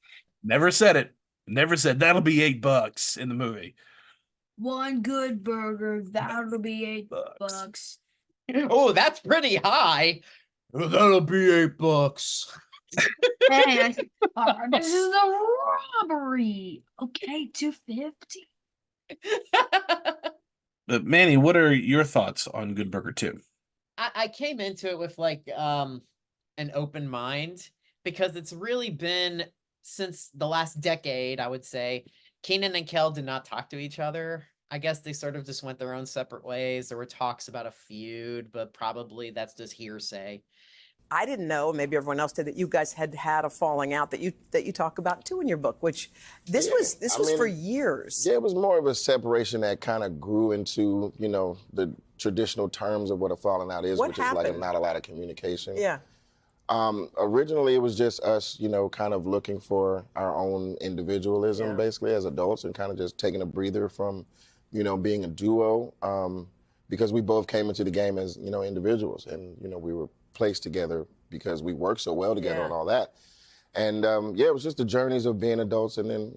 Never said it. Never said that'll be $8 in the movie. One Good Burger, that'll be $8. Oh, that's pretty high. That'll be $8. Hey, this is a robbery. Okay, $2.50. But Manny, what are your thoughts on Good Burger 2? I came into it with like an open mind, because it's really been since the last decade, I would say, Kenan and Kel did not talk to each other. I guess they sort of just went their own separate ways. There were talks about a feud, but probably that's just hearsay. I didn't know, maybe everyone else did, that you guys had a falling out that you talk about too in your book, which this was for years. Yeah, it was more of a separation that kind of grew into, the traditional terms of what a falling out is, which is like not a lot of communication. Yeah. Originally, it was just us, kind of looking for our own individualism, basically, as adults, and kind of just taking a breather from, being a duo, because we both came into the game as, individuals, and, we were placed together because we worked so well together and all that. And, it was just the journeys of being adults, and then,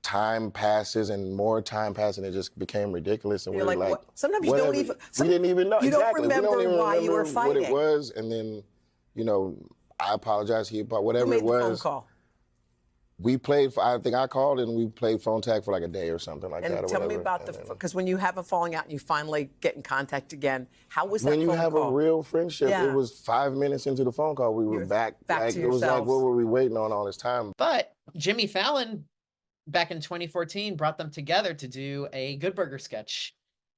time passes and more time passes, and it just became ridiculous. And You're we're like, like, what? Sometimes you what don't are we- even. we didn't even know. You don't Exactly. We remember don't even why you were remember what it fighting. was, and then, you know, I apologize. Whatever Who made it was. the phone call? We played. I think I called and we played phone tag for like a day or something like that. And Or tell me whatever. about because when you have a falling out and you finally get in contact again, how was that When you phone have call? a real friendship, Yeah. it was 5 minutes into the phone call. We were back. Like, to it was like, yourselves. what were we waiting on all this time? But Jimmy Fallon, back in 2014, brought them together to do a Good Burger sketch.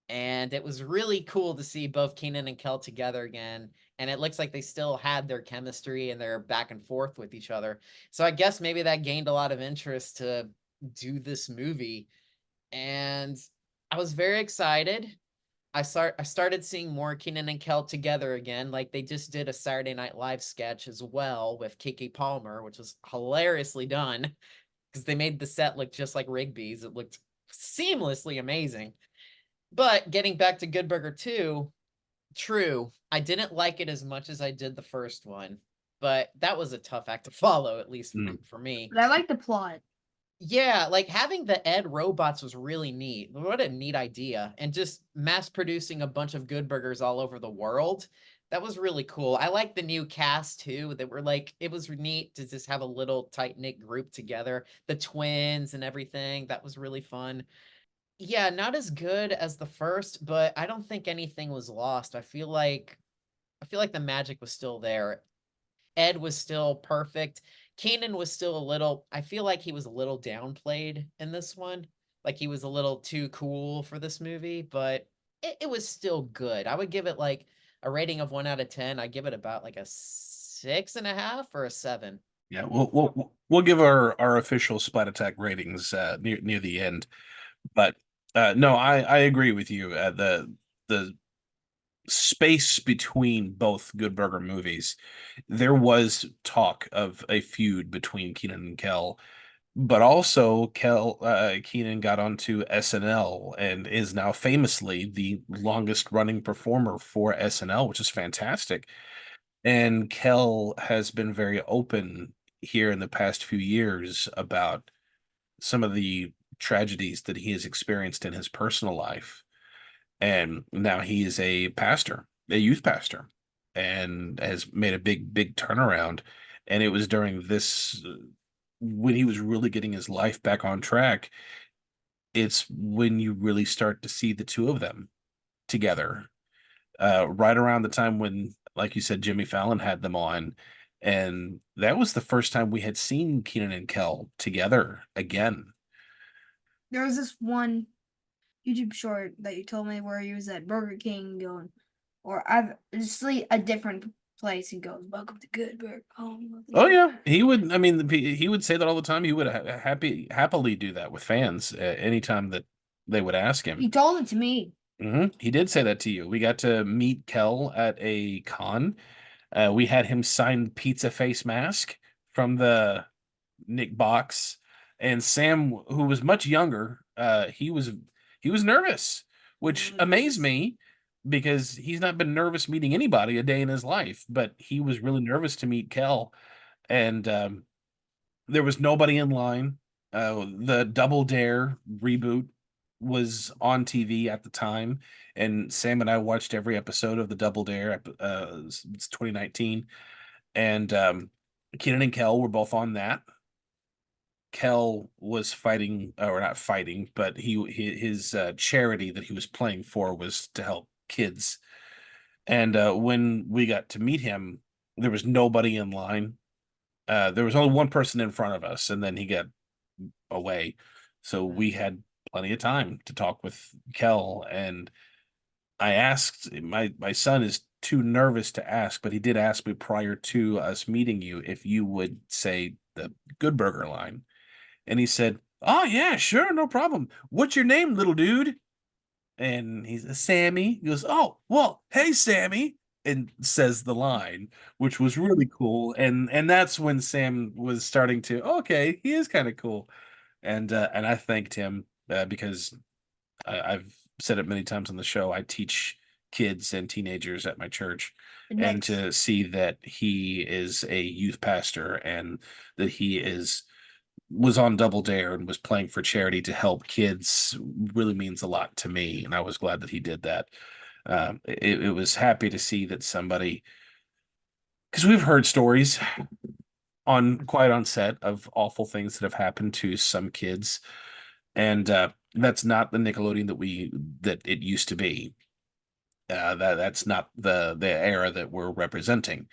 And it was really cool to see both Keenan and Kel together again. And it looks like they still had their chemistry and their back and forth with each other. So I guess maybe that gained a lot of interest to do this movie. And I was very excited. I started seeing more Keenan and Kel together again. Like they just did a Saturday Night Live sketch as well with Keke Palmer, which was hilariously done because they made the set look just like Rigby's. It looked seamlessly amazing. But getting back to Good Burger 2, true, I didn't like it as much as I did the first one, but that was a tough act to follow, at least for me. But I like the plot. Yeah, like having the Ed robots was really neat. What a neat idea. And just mass producing a bunch of Good Burgers all over the world. That was really cool. I like the new cast too. That were like, it was neat to just have a little tight-knit group together. The twins and everything. That was really fun. Yeah, not as good as the first, but I don't think anything was lost. I feel like the magic was still there. Ed was still perfect. Keenan was still I feel like he was a little downplayed in this one. Like he was a little too cool for this movie, but it was still good. I would give it like a rating of 1 out of 10. I give it about like a 6.5 or a 7. Yeah, we'll give our official Splat Attack ratings near the end, but no, I agree with you. The space between both Good Burger movies, there was talk of a feud between Keenan and Kel, but also Keenan got onto SNL and is now famously the longest running performer for SNL, which is fantastic. And Kel has been very open here in the past few years about some of the tragedies that he has experienced in his personal life. And now he is a pastor, a youth pastor, and has made a big turnaround. And it was during this, when he was really getting his life back on track, it's when you really start to see the two of them together. Right around the time when, like you said, Jimmy Fallon had them on. And that was the first time we had seen Keenan and Kel together again. There was this one YouTube short that you told me where he was at Burger King going, or obviously a different place, and goes, "Welcome to Good Burger." Oh yeah, he would. I mean, he would say that all the time. He would happily do that with fans anytime that they would ask him. He told it to me. He did say that to you. We got to meet Kel at a con. We had him sign Pizza Face mask from the Nick box, and Sam, who was much younger, he was nervous, which amazed me because he's not been nervous meeting anybody a day in his life, but he was really nervous to meet Kel, and there was nobody in line. The Double Dare reboot was on TV at the time, and Sam and I watched every episode of the Double Dare. It's 2019, and Keenan and Kel were both on that. Kel was fighting, or not fighting, but his charity that he was playing for was to help kids. And when we got to meet him, there was nobody in line. There was only one person in front of us, and then he got away. So we had plenty of time to talk with Kel. And I asked, my son is too nervous to ask, but he did ask me prior to us meeting you if you would say the Good Burger line. And he said, "Oh, yeah, sure, no problem. What's your name, little dude?" And he's Sammy. He goes, "Oh, well, hey, Sammy," and says the line, which was really cool. And that's when Sam was starting to, okay, he is kind of cool. And I thanked him because I've said it many times on the show. I teach kids and teenagers at my church, and to see that he is a youth pastor and that he is was on Double Dare and was playing for charity to help kids really means a lot to me, and I was glad that he did that. It was happy to see that somebody, because we've heard stories on set of awful things that have happened to some kids, and that's not the Nickelodeon that it used to be. That's not the era that we're representing,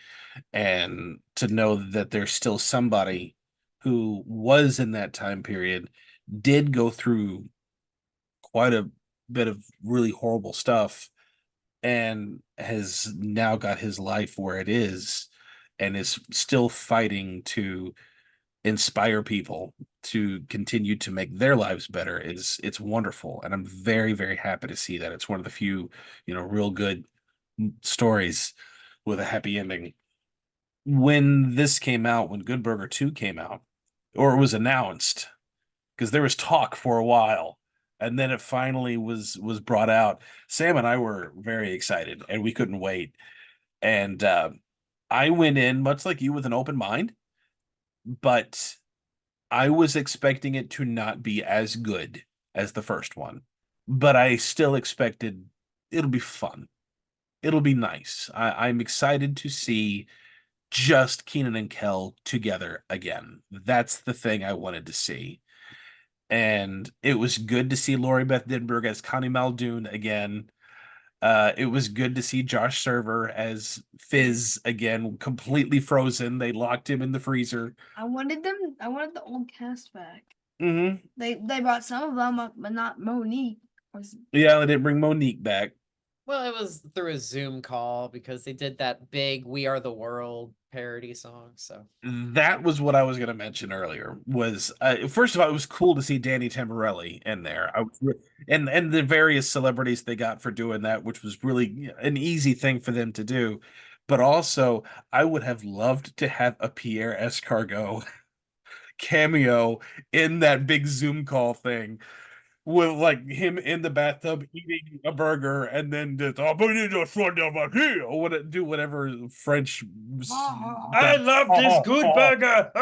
and to know that there's still somebody who was in that time period, did go through quite a bit of really horrible stuff, and has now got his life where it is, and is still fighting to inspire people to continue to make their lives better. It's wonderful, and I'm very, very happy to see that. It's one of the few, real good stories with a happy ending. When this came out, when Good Burger 2 came out, or it was announced, because there was talk for a while, and then it finally was brought out. Sam and I were very excited, and we couldn't wait. And I went in much like you with an open mind, but I was expecting it to not be as good as the first one. But I still expected it'll be fun. It'll be nice. I'm excited to see just Keenan and Kel together again. That's the thing I wanted to see. And it was good to see Lori Beth Denberg as Connie Muldoon again. It was good to see Josh Server as Fizz again, completely frozen. They locked him in the freezer. I wanted the old cast back. Mm-hmm. They brought some of them up, but not Monique. Yeah, they didn't bring Monique back. Well, it was through a Zoom call because they did that big "We Are the World" parody song. So that was what I was going to mention earlier. Was first of all, it was cool to see Danny Tamborelli in there. And the various celebrities they got for doing that, which was really an easy thing for them to do. But also, I would have loved to have a Pierre Escargot cameo in that big Zoom call thing, with like him in the bathtub eating a burger, and then just do whatever French. I love this good burger.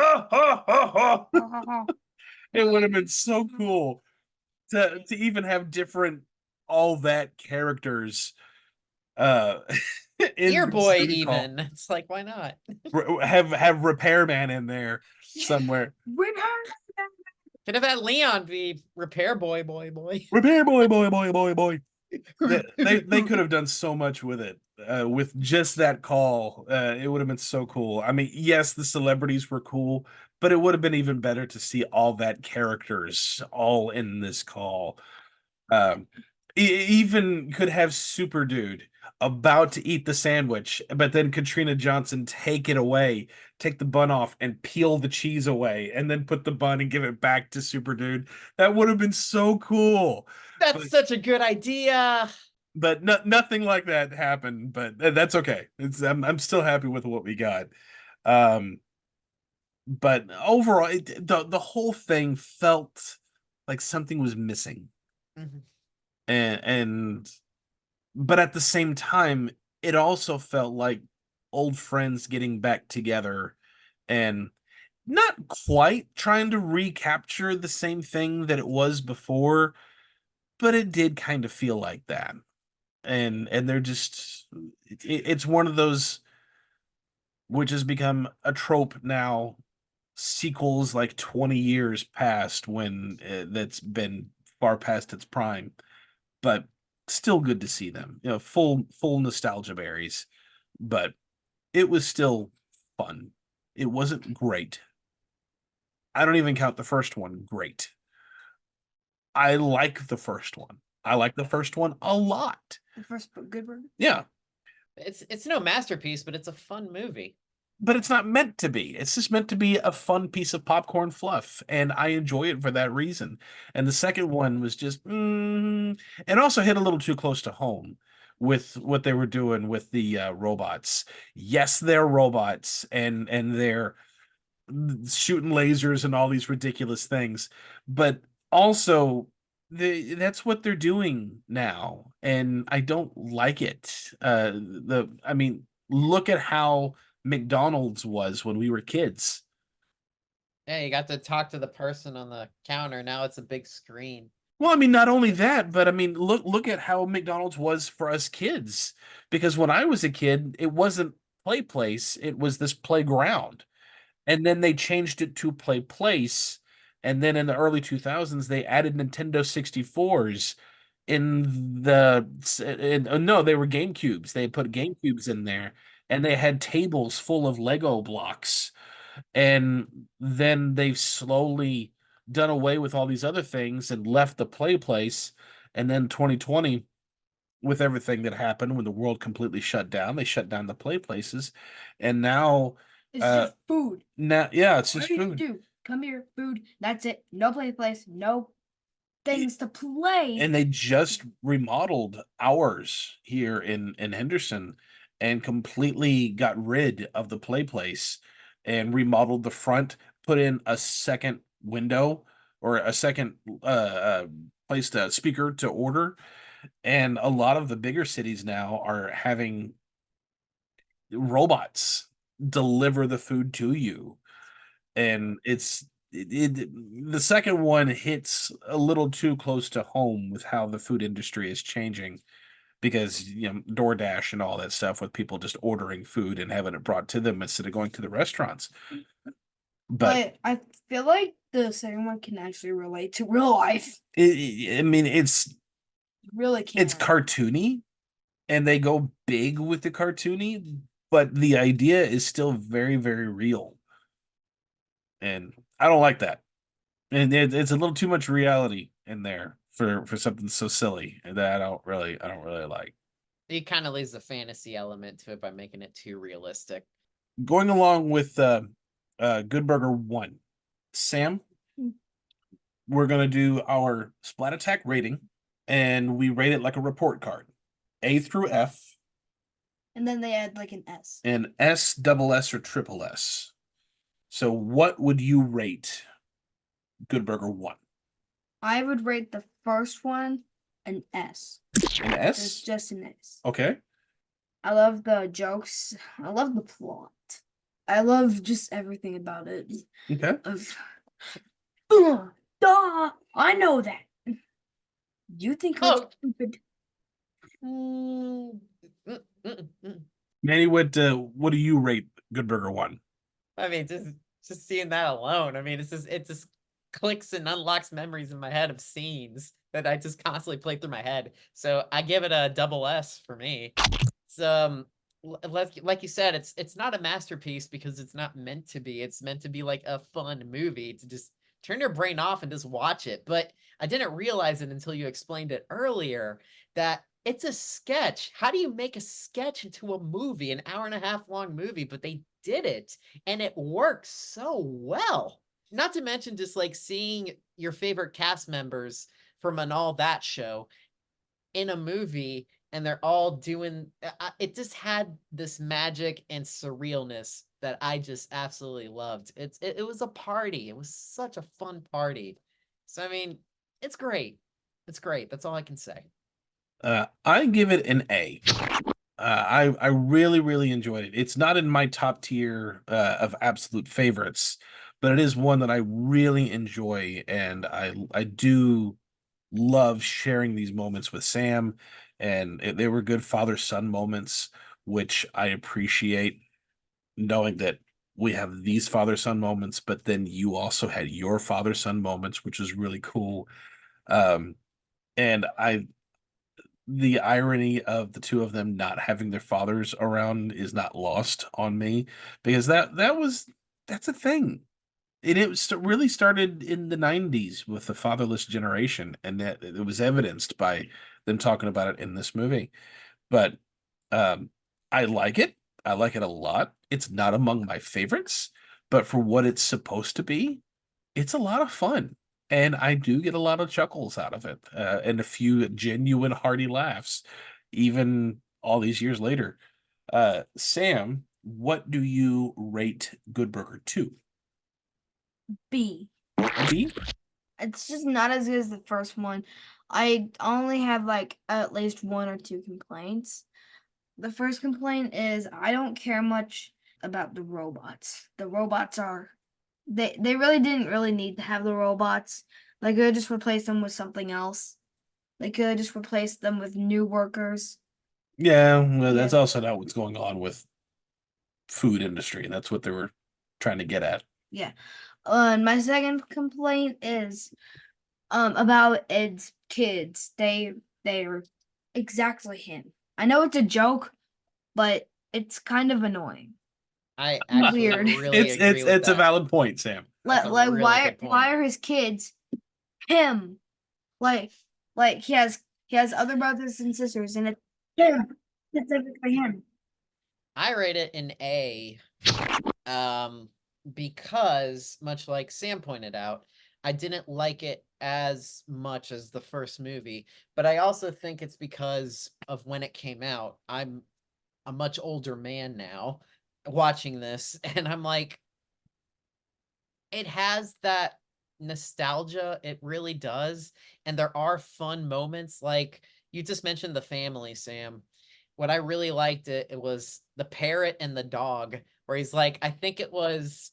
It would have been so cool to even have different all that characters. Ear Boy, even it's like, why not have Repairman in there somewhere? Could have had Leon be Repair Boy. Repair boy. They could have done so much with it, with just that call. It would have been so cool. I mean, yes, the celebrities were cool, but it would have been even better to see all that characters all in this call. Even could have Super Dude about to eat the sandwich, but then Katrina Johnson take the bun off and peel the cheese away, and then put the bun and give it back to Super Dude. That would have been so cool. That's such a good idea. But nothing like that happened. But that's okay. I'm still happy with what we got. But overall, the whole thing felt like something was missing. Mm-hmm. But at the same time, it also felt like old friends getting back together, and not quite trying to recapture the same thing that it was before, but it did kind of feel like that. And they're just, it's one of those which has become a trope now, sequels like 20 years past, when that's been far past its prime, but still good to see them, full nostalgia berries. But it was still fun. It wasn't great. I don't even count the first one great. I like the first one. I like the first one a lot. The first Good Burger? Yeah. It's no masterpiece, but it's a fun movie. But it's not meant to be. It's just meant to be a fun piece of popcorn fluff, and I enjoy it for that reason. And the second one was just, and also hit a little too close to home with what they were doing with the robots. Yes, they're robots, and they're shooting lasers and all these ridiculous things, but also that's what they're doing now, and I don't like it. I mean, look at how McDonald's was when we were kids. Yeah, you got to talk to the person on the counter. Now it's a big screen. Well, I mean, not only that, but I mean, look at how McDonald's was for us kids. Because when I was a kid, it wasn't play place; it was this playground, and then they changed it to play place, and then in the early 2000s they added Nintendo 64s in no, they were GameCubes. They put GameCubes in there, and they had tables full of Lego blocks, and then they've slowly done away with all these other things and left the play place. And then 2020, with everything that happened when the world completely shut down, they shut down the play places, and now It's just food. now, yeah, it's What just do you food. do? Come here, food. That's it. No play place. No things to play. And they just remodeled ours here in Henderson and completely got rid of the play place and remodeled the front, put in a second window or a second place to speaker to order. And a lot of the bigger cities now are having robots deliver the food to you. And the second one hits a little too close to home with how the food industry is changing, because DoorDash and all that stuff, with people just ordering food and having it brought to them instead of going to the restaurants. But I feel like the second one can actually relate to real life. I mean, it's Really can. it's cartoony, and they go big with the cartoony, but the idea is still very, very real. And I don't like that. And it's a little too much reality in there for something so silly that I don't really like. He kind of leaves the fantasy element to it by making it too realistic. Going along with Good Burger 1, Sam, we're gonna do our Splat Attack rating, and we rate it like a report card, A through F, And then they add like an S. and S, double S, or triple S. So what would you rate Good Burger 1? I would rate the first one an S. An S? It's just an S. Okay. I love the jokes. I love the plot. I love just everything about it. Okay. Duh! I know that. You think I'm stupid? Manny, what do you rate Good Burger 1? I mean, just seeing that alone. I mean, it just clicks and unlocks memories in my head of scenes that I just constantly play through my head. So I give it a double S for me. It's like you said, it's not a masterpiece because it's not meant to be. It's meant to be like a fun movie to just turn your brain off and just watch it. But I didn't realize it until you explained it earlier that it's a sketch. How do you make a sketch into a movie, an hour-and-a-half long movie? But they did it, and it works so well. Not to mention just like seeing your favorite cast members from an All That show in a movie, and they're all doing it. Just had this magic and surrealness that I just absolutely loved. It was a party. It was such a fun party. So I mean, it's great. It's great. That's all I can say. I give it an A. I really, really enjoyed it. It's not in my top tier of absolute favorites, but it is one that I really enjoy, and I do love sharing these moments with Sam, and they were good father-son moments, which I appreciate, knowing that we have these father-son moments, but then you also had your father-son moments, which is really cool. And the irony of the two of them not having their fathers around is not lost on me, because that's a thing. Really started in the 90s with the fatherless generation, and that it was evidenced by them talking about it in this movie. But I like it. I like it a lot. It's not among my favorites, but for what it's supposed to be, it's a lot of fun. And I do get a lot of chuckles out of it, and a few genuine hearty laughs, even all these years later. Sam, what do you rate Good Burger 2? B. B? It's just not as good as the first one. I only have like at least one or two complaints. The first complaint is I don't care much about the robots. The robots are They really didn't really need to have the robots. They could have just replaced them with something else. They could have just replaced them with new workers. Yeah, well, that's also not what's going on with food industry. That's what they were trying to get at. Yeah. And my second complaint is about Ed's kids. They're exactly him. I know it's a joke, but it's kind of annoying. I actually Weird. really agree with It's a that. valid point, Sam. That's a Like really why good point. why are his kids him? Like he has other brothers and sisters, and it's him. Specifically him. I rate it an A, because much like Sam pointed out, I didn't like it as much as the first movie, but I also think it's because of when it came out. I'm a much older man now watching this, and I'm like, it has that nostalgia. It really does. And there are fun moments. Like you just mentioned the family, Sam. What I really liked it was the parrot and the dog, where he's like, I think it was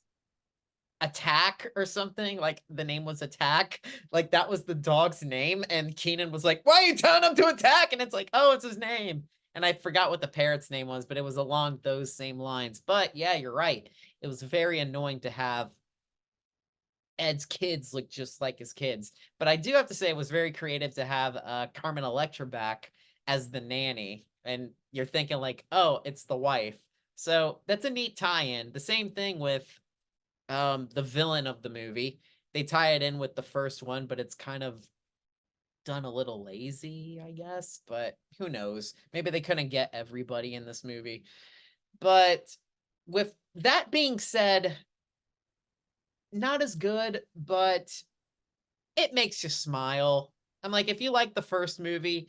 Attack or something. Like the name was Attack. Like that was the dog's name. And Keenan was like, why are you telling him to attack? And it's like, oh, it's his name. And I forgot what the parrot's name was, but it was along those same lines. But yeah, you're right. It was very annoying to have Ed's kids look just like his kids. But I do have to say it was very creative to have Carmen Electra back as the nanny. And you're thinking like, oh, it's the wife. So that's a neat tie-in. The same thing with the villain of the movie. They tie it in with the first one, but it's kind of done a little lazy, I guess. But who knows? Maybe they couldn't get everybody in this movie. But with that being said, not as good, but it makes you smile. I'm like, if you like the first movie,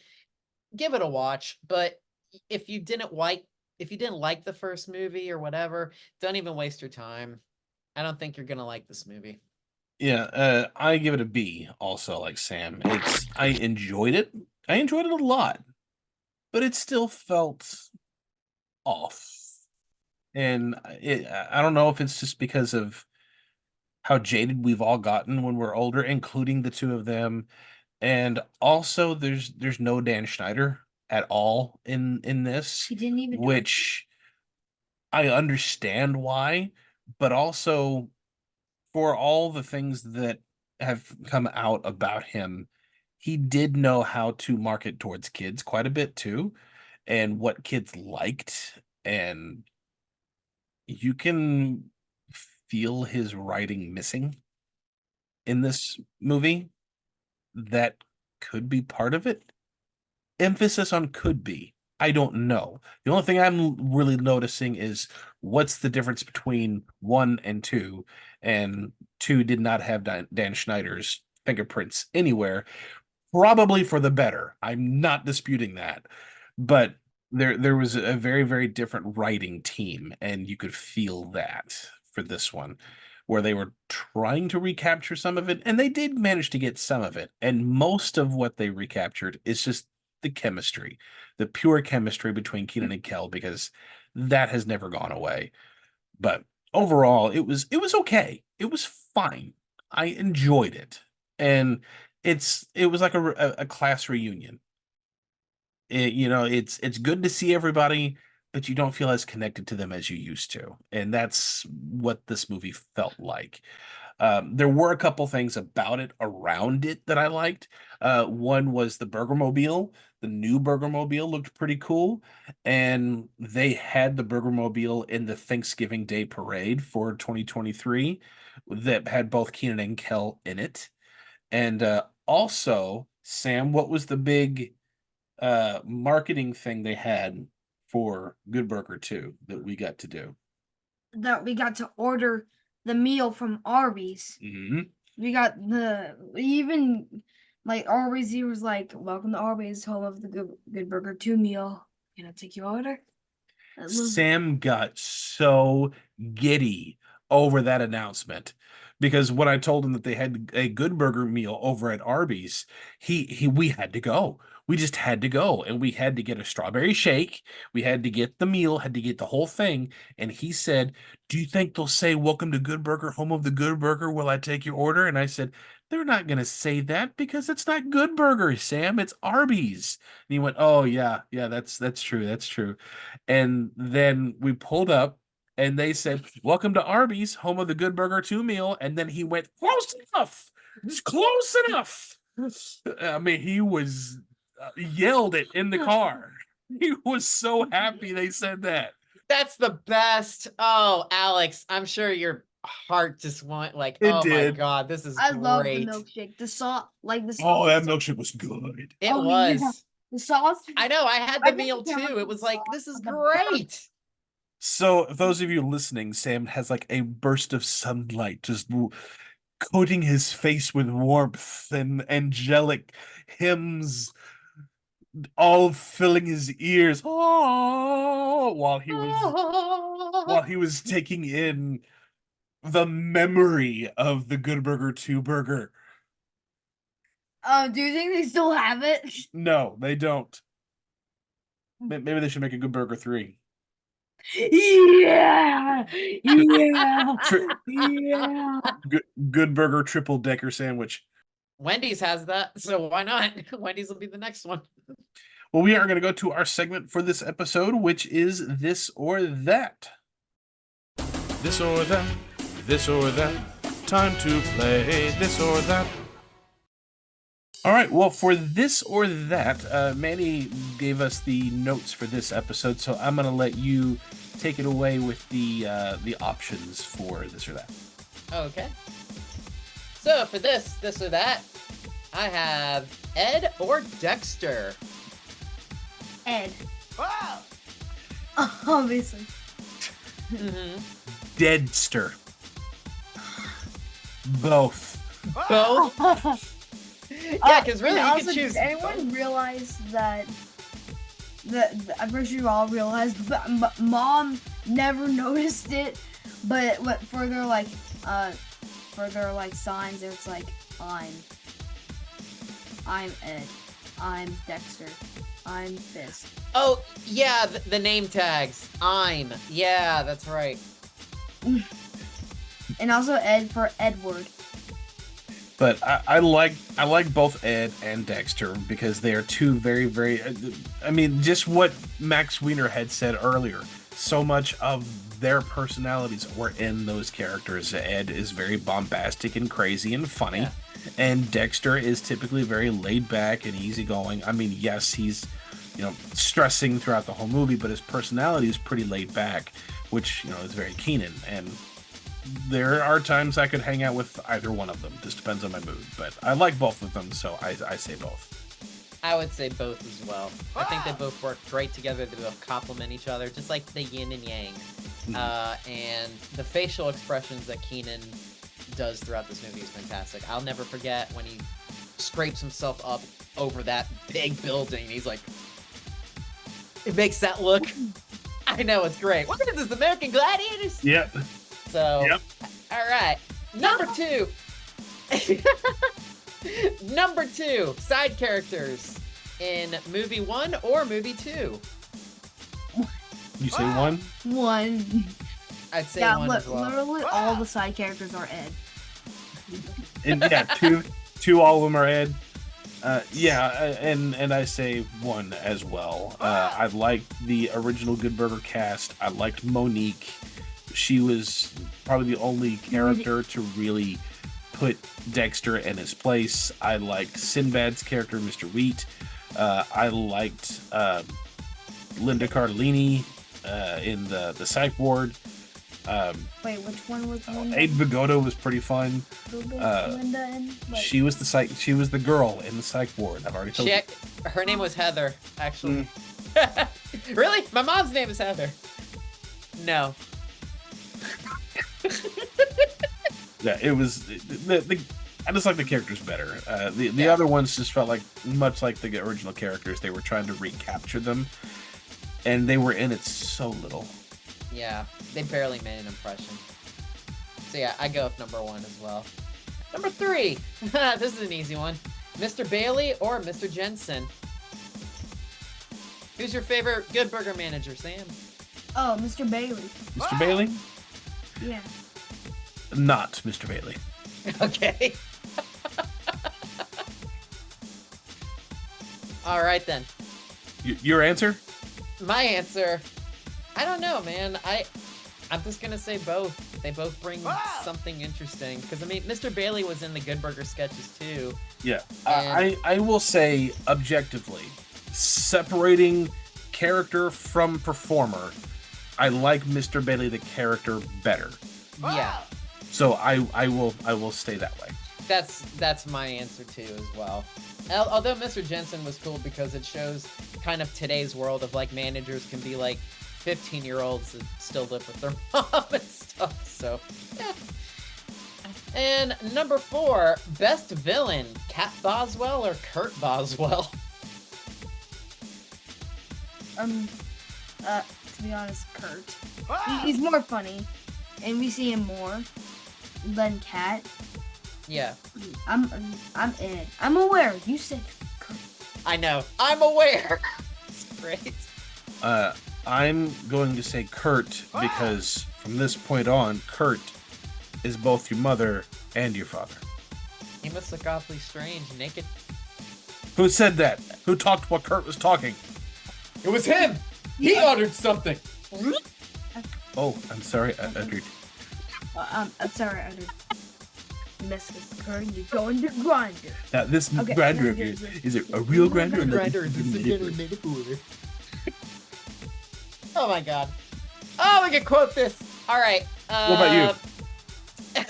give it a watch. But if you didn't like the first movie or whatever, don't even waste your time. I don't think you're gonna like this movie. Yeah, I give it a B also, like Sam. I enjoyed it. I enjoyed it a lot, but it still felt off. And I don't know if it's just because of how jaded we've all gotten when we're older, including the two of them. And also there's no Dan Schneider at all in this, He didn't even which I understand why, but also for all the things that have come out about him, he did know how to market towards kids quite a bit too, and what kids liked, and you can feel his writing missing in this movie. That could be part of it. Emphasis on could be. I don't know. The only thing I'm really noticing is what's the difference between 1 and 2, and 2 did not have Dan Schneider's fingerprints anywhere, probably for the better. I'm not disputing that. But there was a very, very different writing team, and you could feel that for this one, where they were trying to recapture some of it, and they did manage to get some of it. And most of what they recaptured is just the chemistry, the pure chemistry between Keenan and Kel, because that has never gone away. But overall, it was okay. It was fine. I enjoyed it, and it was like a class reunion. It's good to see everybody, but you don't feel as connected to them as you used to, and that's what this movie felt like. There were a couple things about it around it that I liked. One was the Burgermobile. The new Burgermobile looked pretty cool, and they had the Burgermobile in the Thanksgiving Day parade for 2023 that had both Keenan and Kel in it. And also, Sam, what was the big marketing thing they had for Good Burger 2 that we got to do? That we got to order the meal from Arby's. Mm-hmm. We even like Arby's. He was like, "Welcome to Arby's, home of the Good Burger 2 meal. Can I take your order?" Sam got so giddy over that announcement because when I told him that they had a Good Burger meal over at Arby's, we had to go. We just had to go, and we had to get a strawberry shake. We had to get the meal, had to get the whole thing. And he said, "Do you think they'll say, 'Welcome to Good Burger, home of the Good Burger'? Will I take your order?" And I said, "They're not going to say that because it's not Good Burger, Sam. It's Arby's." And he went, "Oh yeah, that's true, that's true." And then we pulled up, and they said, "Welcome to Arby's, home of the Good Burger 2 meal." And then he went, "Close enough, it's close enough." I mean, he was yelled it in the car. He was so happy they said that. That's the best. Oh, Alex, I'm sure your heart just went like, It oh did. my God, this is I love the great. milkshake. The sauce, like the sauce. Oh, that milkshake was good. It Oh, was. yeah. The sauce. I know. I had I the think meal the too. It was like, sauce this is was the great. So, if those of you listening, Sam has like a burst of sunlight just coating his face with warmth and angelic hymns all filling his ears. Oh, while he was taking in the memory of the Good Burger 2 burger. Do you think they still have it? No, they don't. Maybe they should make a Good Burger 3. Yeah, yeah, yeah. Good Burger triple decker sandwich. Wendy's has that, so why not? Wendy's will be the next one. Well, we are going to go to our segment for this episode, which is This or That. This or that, this or that. Time to play This or That. All right, well, for This or That, Manny gave us the notes for this episode, so I'm going to let you take it away with the options for This or That. Okay. So for this or that, I have Ed or Dexter. Ed. Obviously. Deadster. Both. Both? Yeah, because really and you also, can choose. Did anyone realize that? I'm pretty sure you all realized, but Mom never noticed it. But what further signs, it's like I'm Ed, I'm Dexter, I'm this. Oh yeah, the name tags. Yeah, that's right. And also Ed for Edward. But I like both Ed and Dexter because they are two very, very. I mean, just what Max Wiener had said earlier. So much of their personalities were in those characters. Ed is very bombastic and crazy and funny, yeah. And Dexter is typically very laid back and easygoing. I mean, yes, he's stressing throughout the whole movie, but his personality is pretty laid back, which is very Keenan. And there are times I could hang out with either one of them. Just depends on my mood. But I like both of them, so I say both. I would say both as well. I think they both work great together. They both complement each other, just like the yin and yang. And the facial expressions that Keenan does throughout this movie is fantastic. I'll never forget when he scrapes himself up over that big building. He's like, it makes that look. I know, it's great. What is this, American Gladiators? Yep. So, all right. Number 2. Number 2, side characters in movie 1 or movie 2. You say 1? 1. I'd say 1 as well. Literally all the side characters are Ed. And yeah, two all of them are Ed. And I say 1 as well. I liked the original Good Burger cast. I liked Monique. She was probably the only character to really put Dexter in his place. I liked Sinbad's character, Mr. Wheat. I liked Linda Cardellini in the psych ward. Wait, which one was Linda? Abe Vigoda was pretty fun. Who was Linda in? She was the girl in the psych ward. I've already told you. Her name was Heather, actually. Really? My mom's name is Heather. No. Yeah, it was. I just like the characters better. The other ones just felt like much like the original characters. They were trying to recapture them, and they were in it so little. Yeah, they barely made an impression. So yeah, I go with number 1 as well. Number 3. This is an easy one. Mr. Bailey or Mr. Jensen? Who's your favorite Good Burger manager, Sam? Oh, Mr. Bailey. Mr. Bailey? Yeah. Not Mr. Bailey. Okay. All right then. Your answer? My answer, I don't know, man. I'm just gonna say both. They both bring something interesting. Because I mean, Mr. Bailey was in the Good Burger sketches too. Yeah. And- I will say objectively, separating character from performer, I like Mr. Bailey the character better. Yeah. So I will stay that way. That's my answer too as well. Although Mr. Jensen was cool because it shows kind of today's world of like managers can be like 15-year-olds that still live with their mom and stuff. So, yeah. And number 4, best villain, Cat Boswell or Kurt Boswell? To be honest, Kurt. He's more funny, and we see him more than Cat. Yeah. I'm Ed. I'm aware. You said Kurt. I know. I'm aware. It's great. I'm going to say Kurt because from this point on, Kurt is both your mother and your father. He must look awfully strange, naked. Who said that? Who talked while Kurt was talking? It was him. He uttered something. Oh, I'm sorry, I uttered. I'm sorry, I uttered. Mrs. Kurt, you're going to grinder. Now, this grinder of yours, is it a real grinder? Or is it a metaphor? Oh my god. Oh, we can quote this. All right. What about you?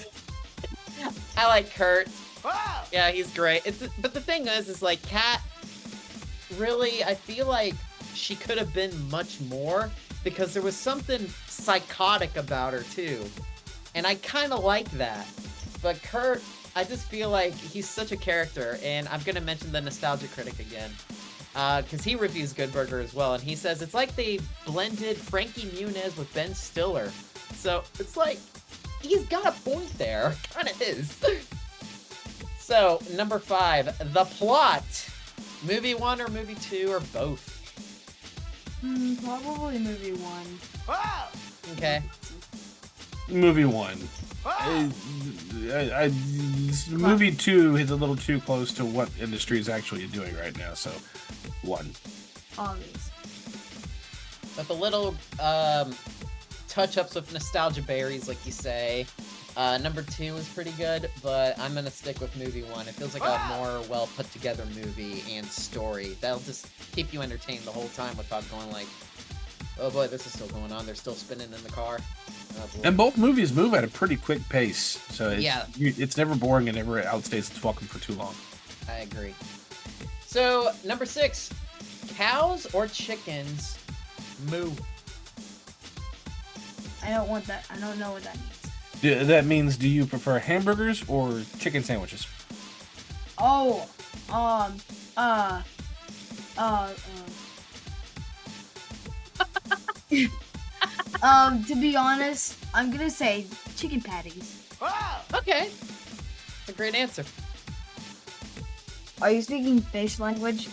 I like Kurt. Yeah, he's great. But the thing is like Kat, really, I feel like she could have been much more because there was something psychotic about her too. And I kind of like that. But Kurt, I just feel like he's such a character. And I'm going to mention the Nostalgia Critic again. Because he reviews Good Burger as well. And he says it's like they blended Frankie Muniz with Ben Stiller. So it's like, he's got a point there. Kind of is. So, number 5, the plot. Movie 1 or movie 2 or both? Probably movie 1. Okay. Movie 1. Movie 2 is a little too close to what industry is actually doing right now, so 1. Obvious. With a little touch-ups with nostalgia berries, like you say. Number 2 is pretty good, but I'm gonna stick with movie 1. It feels like a more well put together movie and story. That'll just keep you entertained the whole time without going like, oh boy, this is still going on. They're still spinning in the car. Oh, and both movies move at a pretty quick pace, so it's never boring and never outstays its welcome for too long. I agree. So, number 6, cows or chickens moo? I don't want that. I don't know what that means. That means, do you prefer hamburgers or chicken sandwiches? Oh, to be honest, I'm gonna say chicken patties. Okay. That's a great answer. Are you speaking fish language?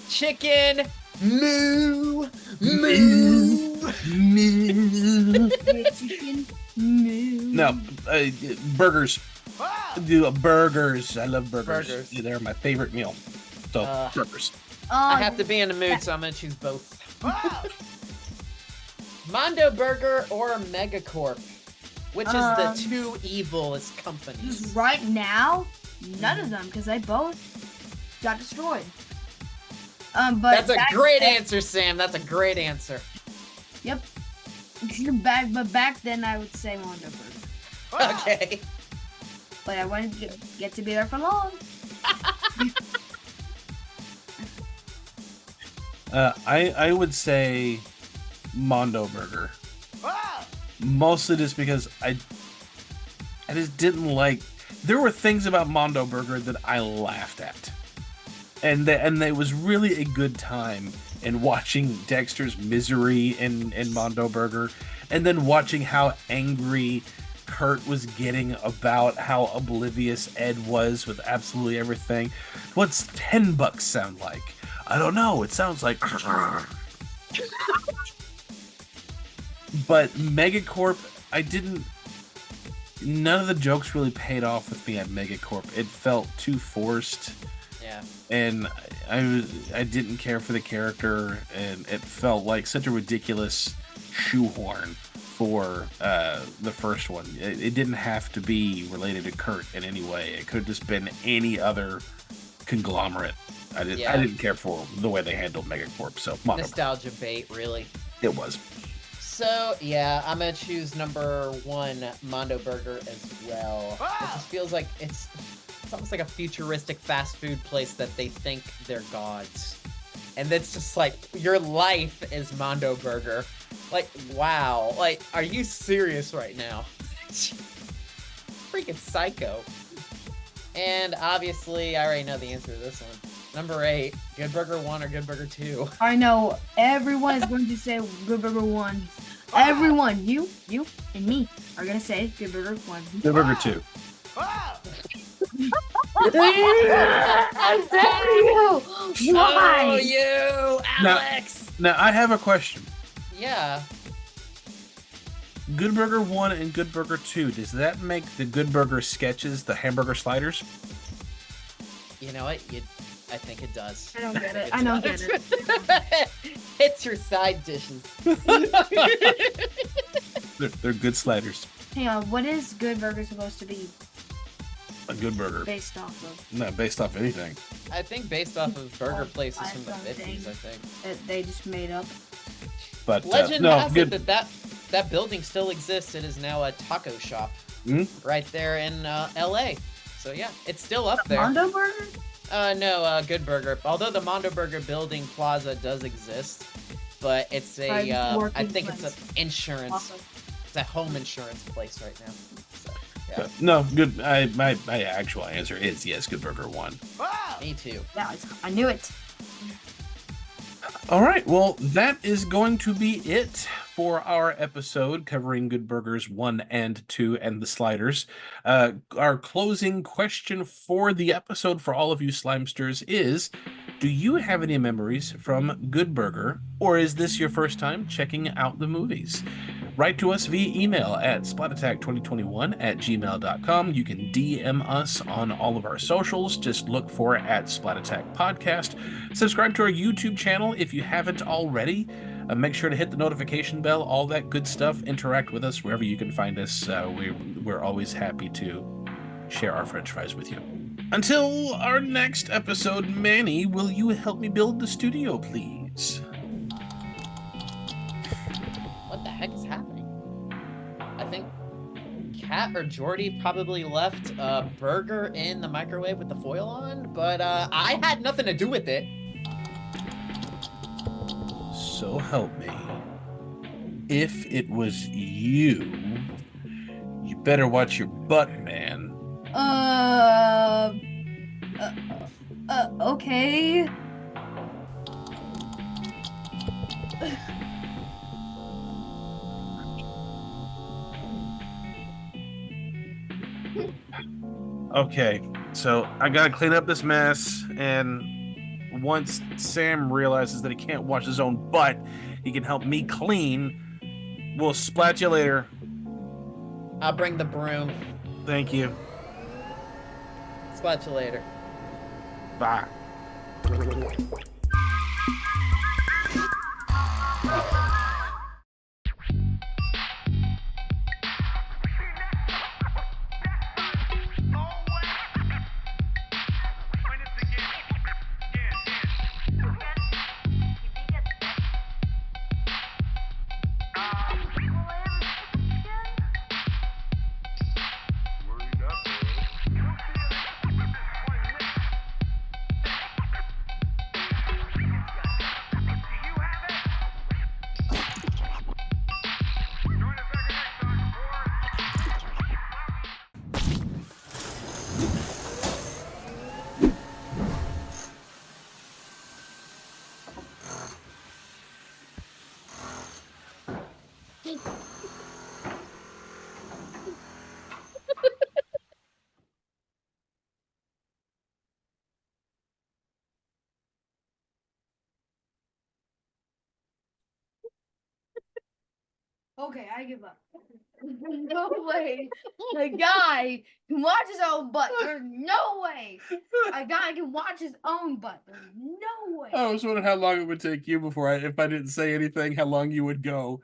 Chicken moo moo moo. Chicken moo. No, burgers. Burgers. I love burgers. They're my favorite meal. So burgers. I have to be in the mood, so I'm gonna choose both. Mondo Burger or Megacorp? Which is the two evilest companies? Right now, none of them, because they both got destroyed. But that's a great answer, Sam. That's a great answer. Yep. But back then, I would say Mondo Burger. Okay. But I wouldn't get to be there for long. I would say Mondo Burger. Mostly just because I just didn't like. There were things about Mondo Burger that I laughed at, and it was really a good time in watching Dexter's misery in Mondo Burger, and then watching how angry Kurt was getting about how oblivious Ed was with absolutely everything. What's $10 sound like? I don't know. It sounds like. But Megacorp, none of the jokes really paid off with me at Megacorp. It felt too forced. Yeah. And I didn't care for the character, and it felt like such a ridiculous shoehorn for the first one. It didn't have to be related to Kurt in any way. It could have just been any other conglomerate. I didn't care for the way they handled Megacorp. So nostalgia bait, really. It was. So yeah, I'm gonna choose number 1, Mondo Burger as well. It just feels like it's almost like a futuristic fast food place that they think they're gods, and that's just like your life is Mondo Burger. Like, wow, like, are you serious right now? Freaking psycho. And obviously, I already know the answer to this one. Number 8, Good Burger 1 or Good Burger 2? I know everyone is going to say Good Burger 1. Everyone, you, and me are going to say Good Burger 1. Good Burger 2. I said you. Why? Oh, you, Alex. Now, I have a question. Yeah. Good Burger 1 and Good Burger 2, does that make the Good Burger sketches the hamburger sliders? You know what? I think it does. I don't get it. I don't get it. It's your side dishes. They're good sliders. Hang on, what is Good Burger supposed to be? A good burger. Based off of? Not based off anything. I think based off of burger places from the 50s, I think. They just made up. But Legend has it that building still exists. It is now a taco shop right there in LA. So yeah, it's still up there. Mondo Burger? No, Good Burger. Although the Mondo Burger building plaza does exist, but it's a I think it's an insurance. Awesome. It's a home insurance place right now. So, yeah. No, good. My actual answer is yes, Good Burger 1. Me too. Yeah, I knew it. All right, well, that is going to be it for our episode covering Good Burgers 1 and 2 and the sliders. Our closing question for the episode for all of you Slimesters is, do you have any memories from Good Burger, or is this your first time checking out the movies? Write to us via email at splatattack2021@gmail.com. You can DM us on all of our socials. Just look for @SplatAttack Podcast. Subscribe to our YouTube channel if you haven't already. Make sure to hit the notification bell, all that good stuff. Interact with us wherever you can find us. We're always happy to share our French fries with you. Until our next episode, Manny, will you help me build the studio, please? What the heck is happening? I think Kat or Jordy probably left a burger in the microwave with the foil on, but I had nothing to do with it. So help me. If it was you, you better watch your butt, man. Okay. Okay, so I gotta clean up this mess, and once Sam realizes that he can't wash his own butt, he can help me clean. We'll splat you later. I'll bring the broom. Thank you. Splat you later. Bye. Okay, I give up. There's no way a guy can watch his own butt. There's no way a guy can watch his own butt. There's no way. I was wondering how long it would take you before if I didn't say anything, how long you would go.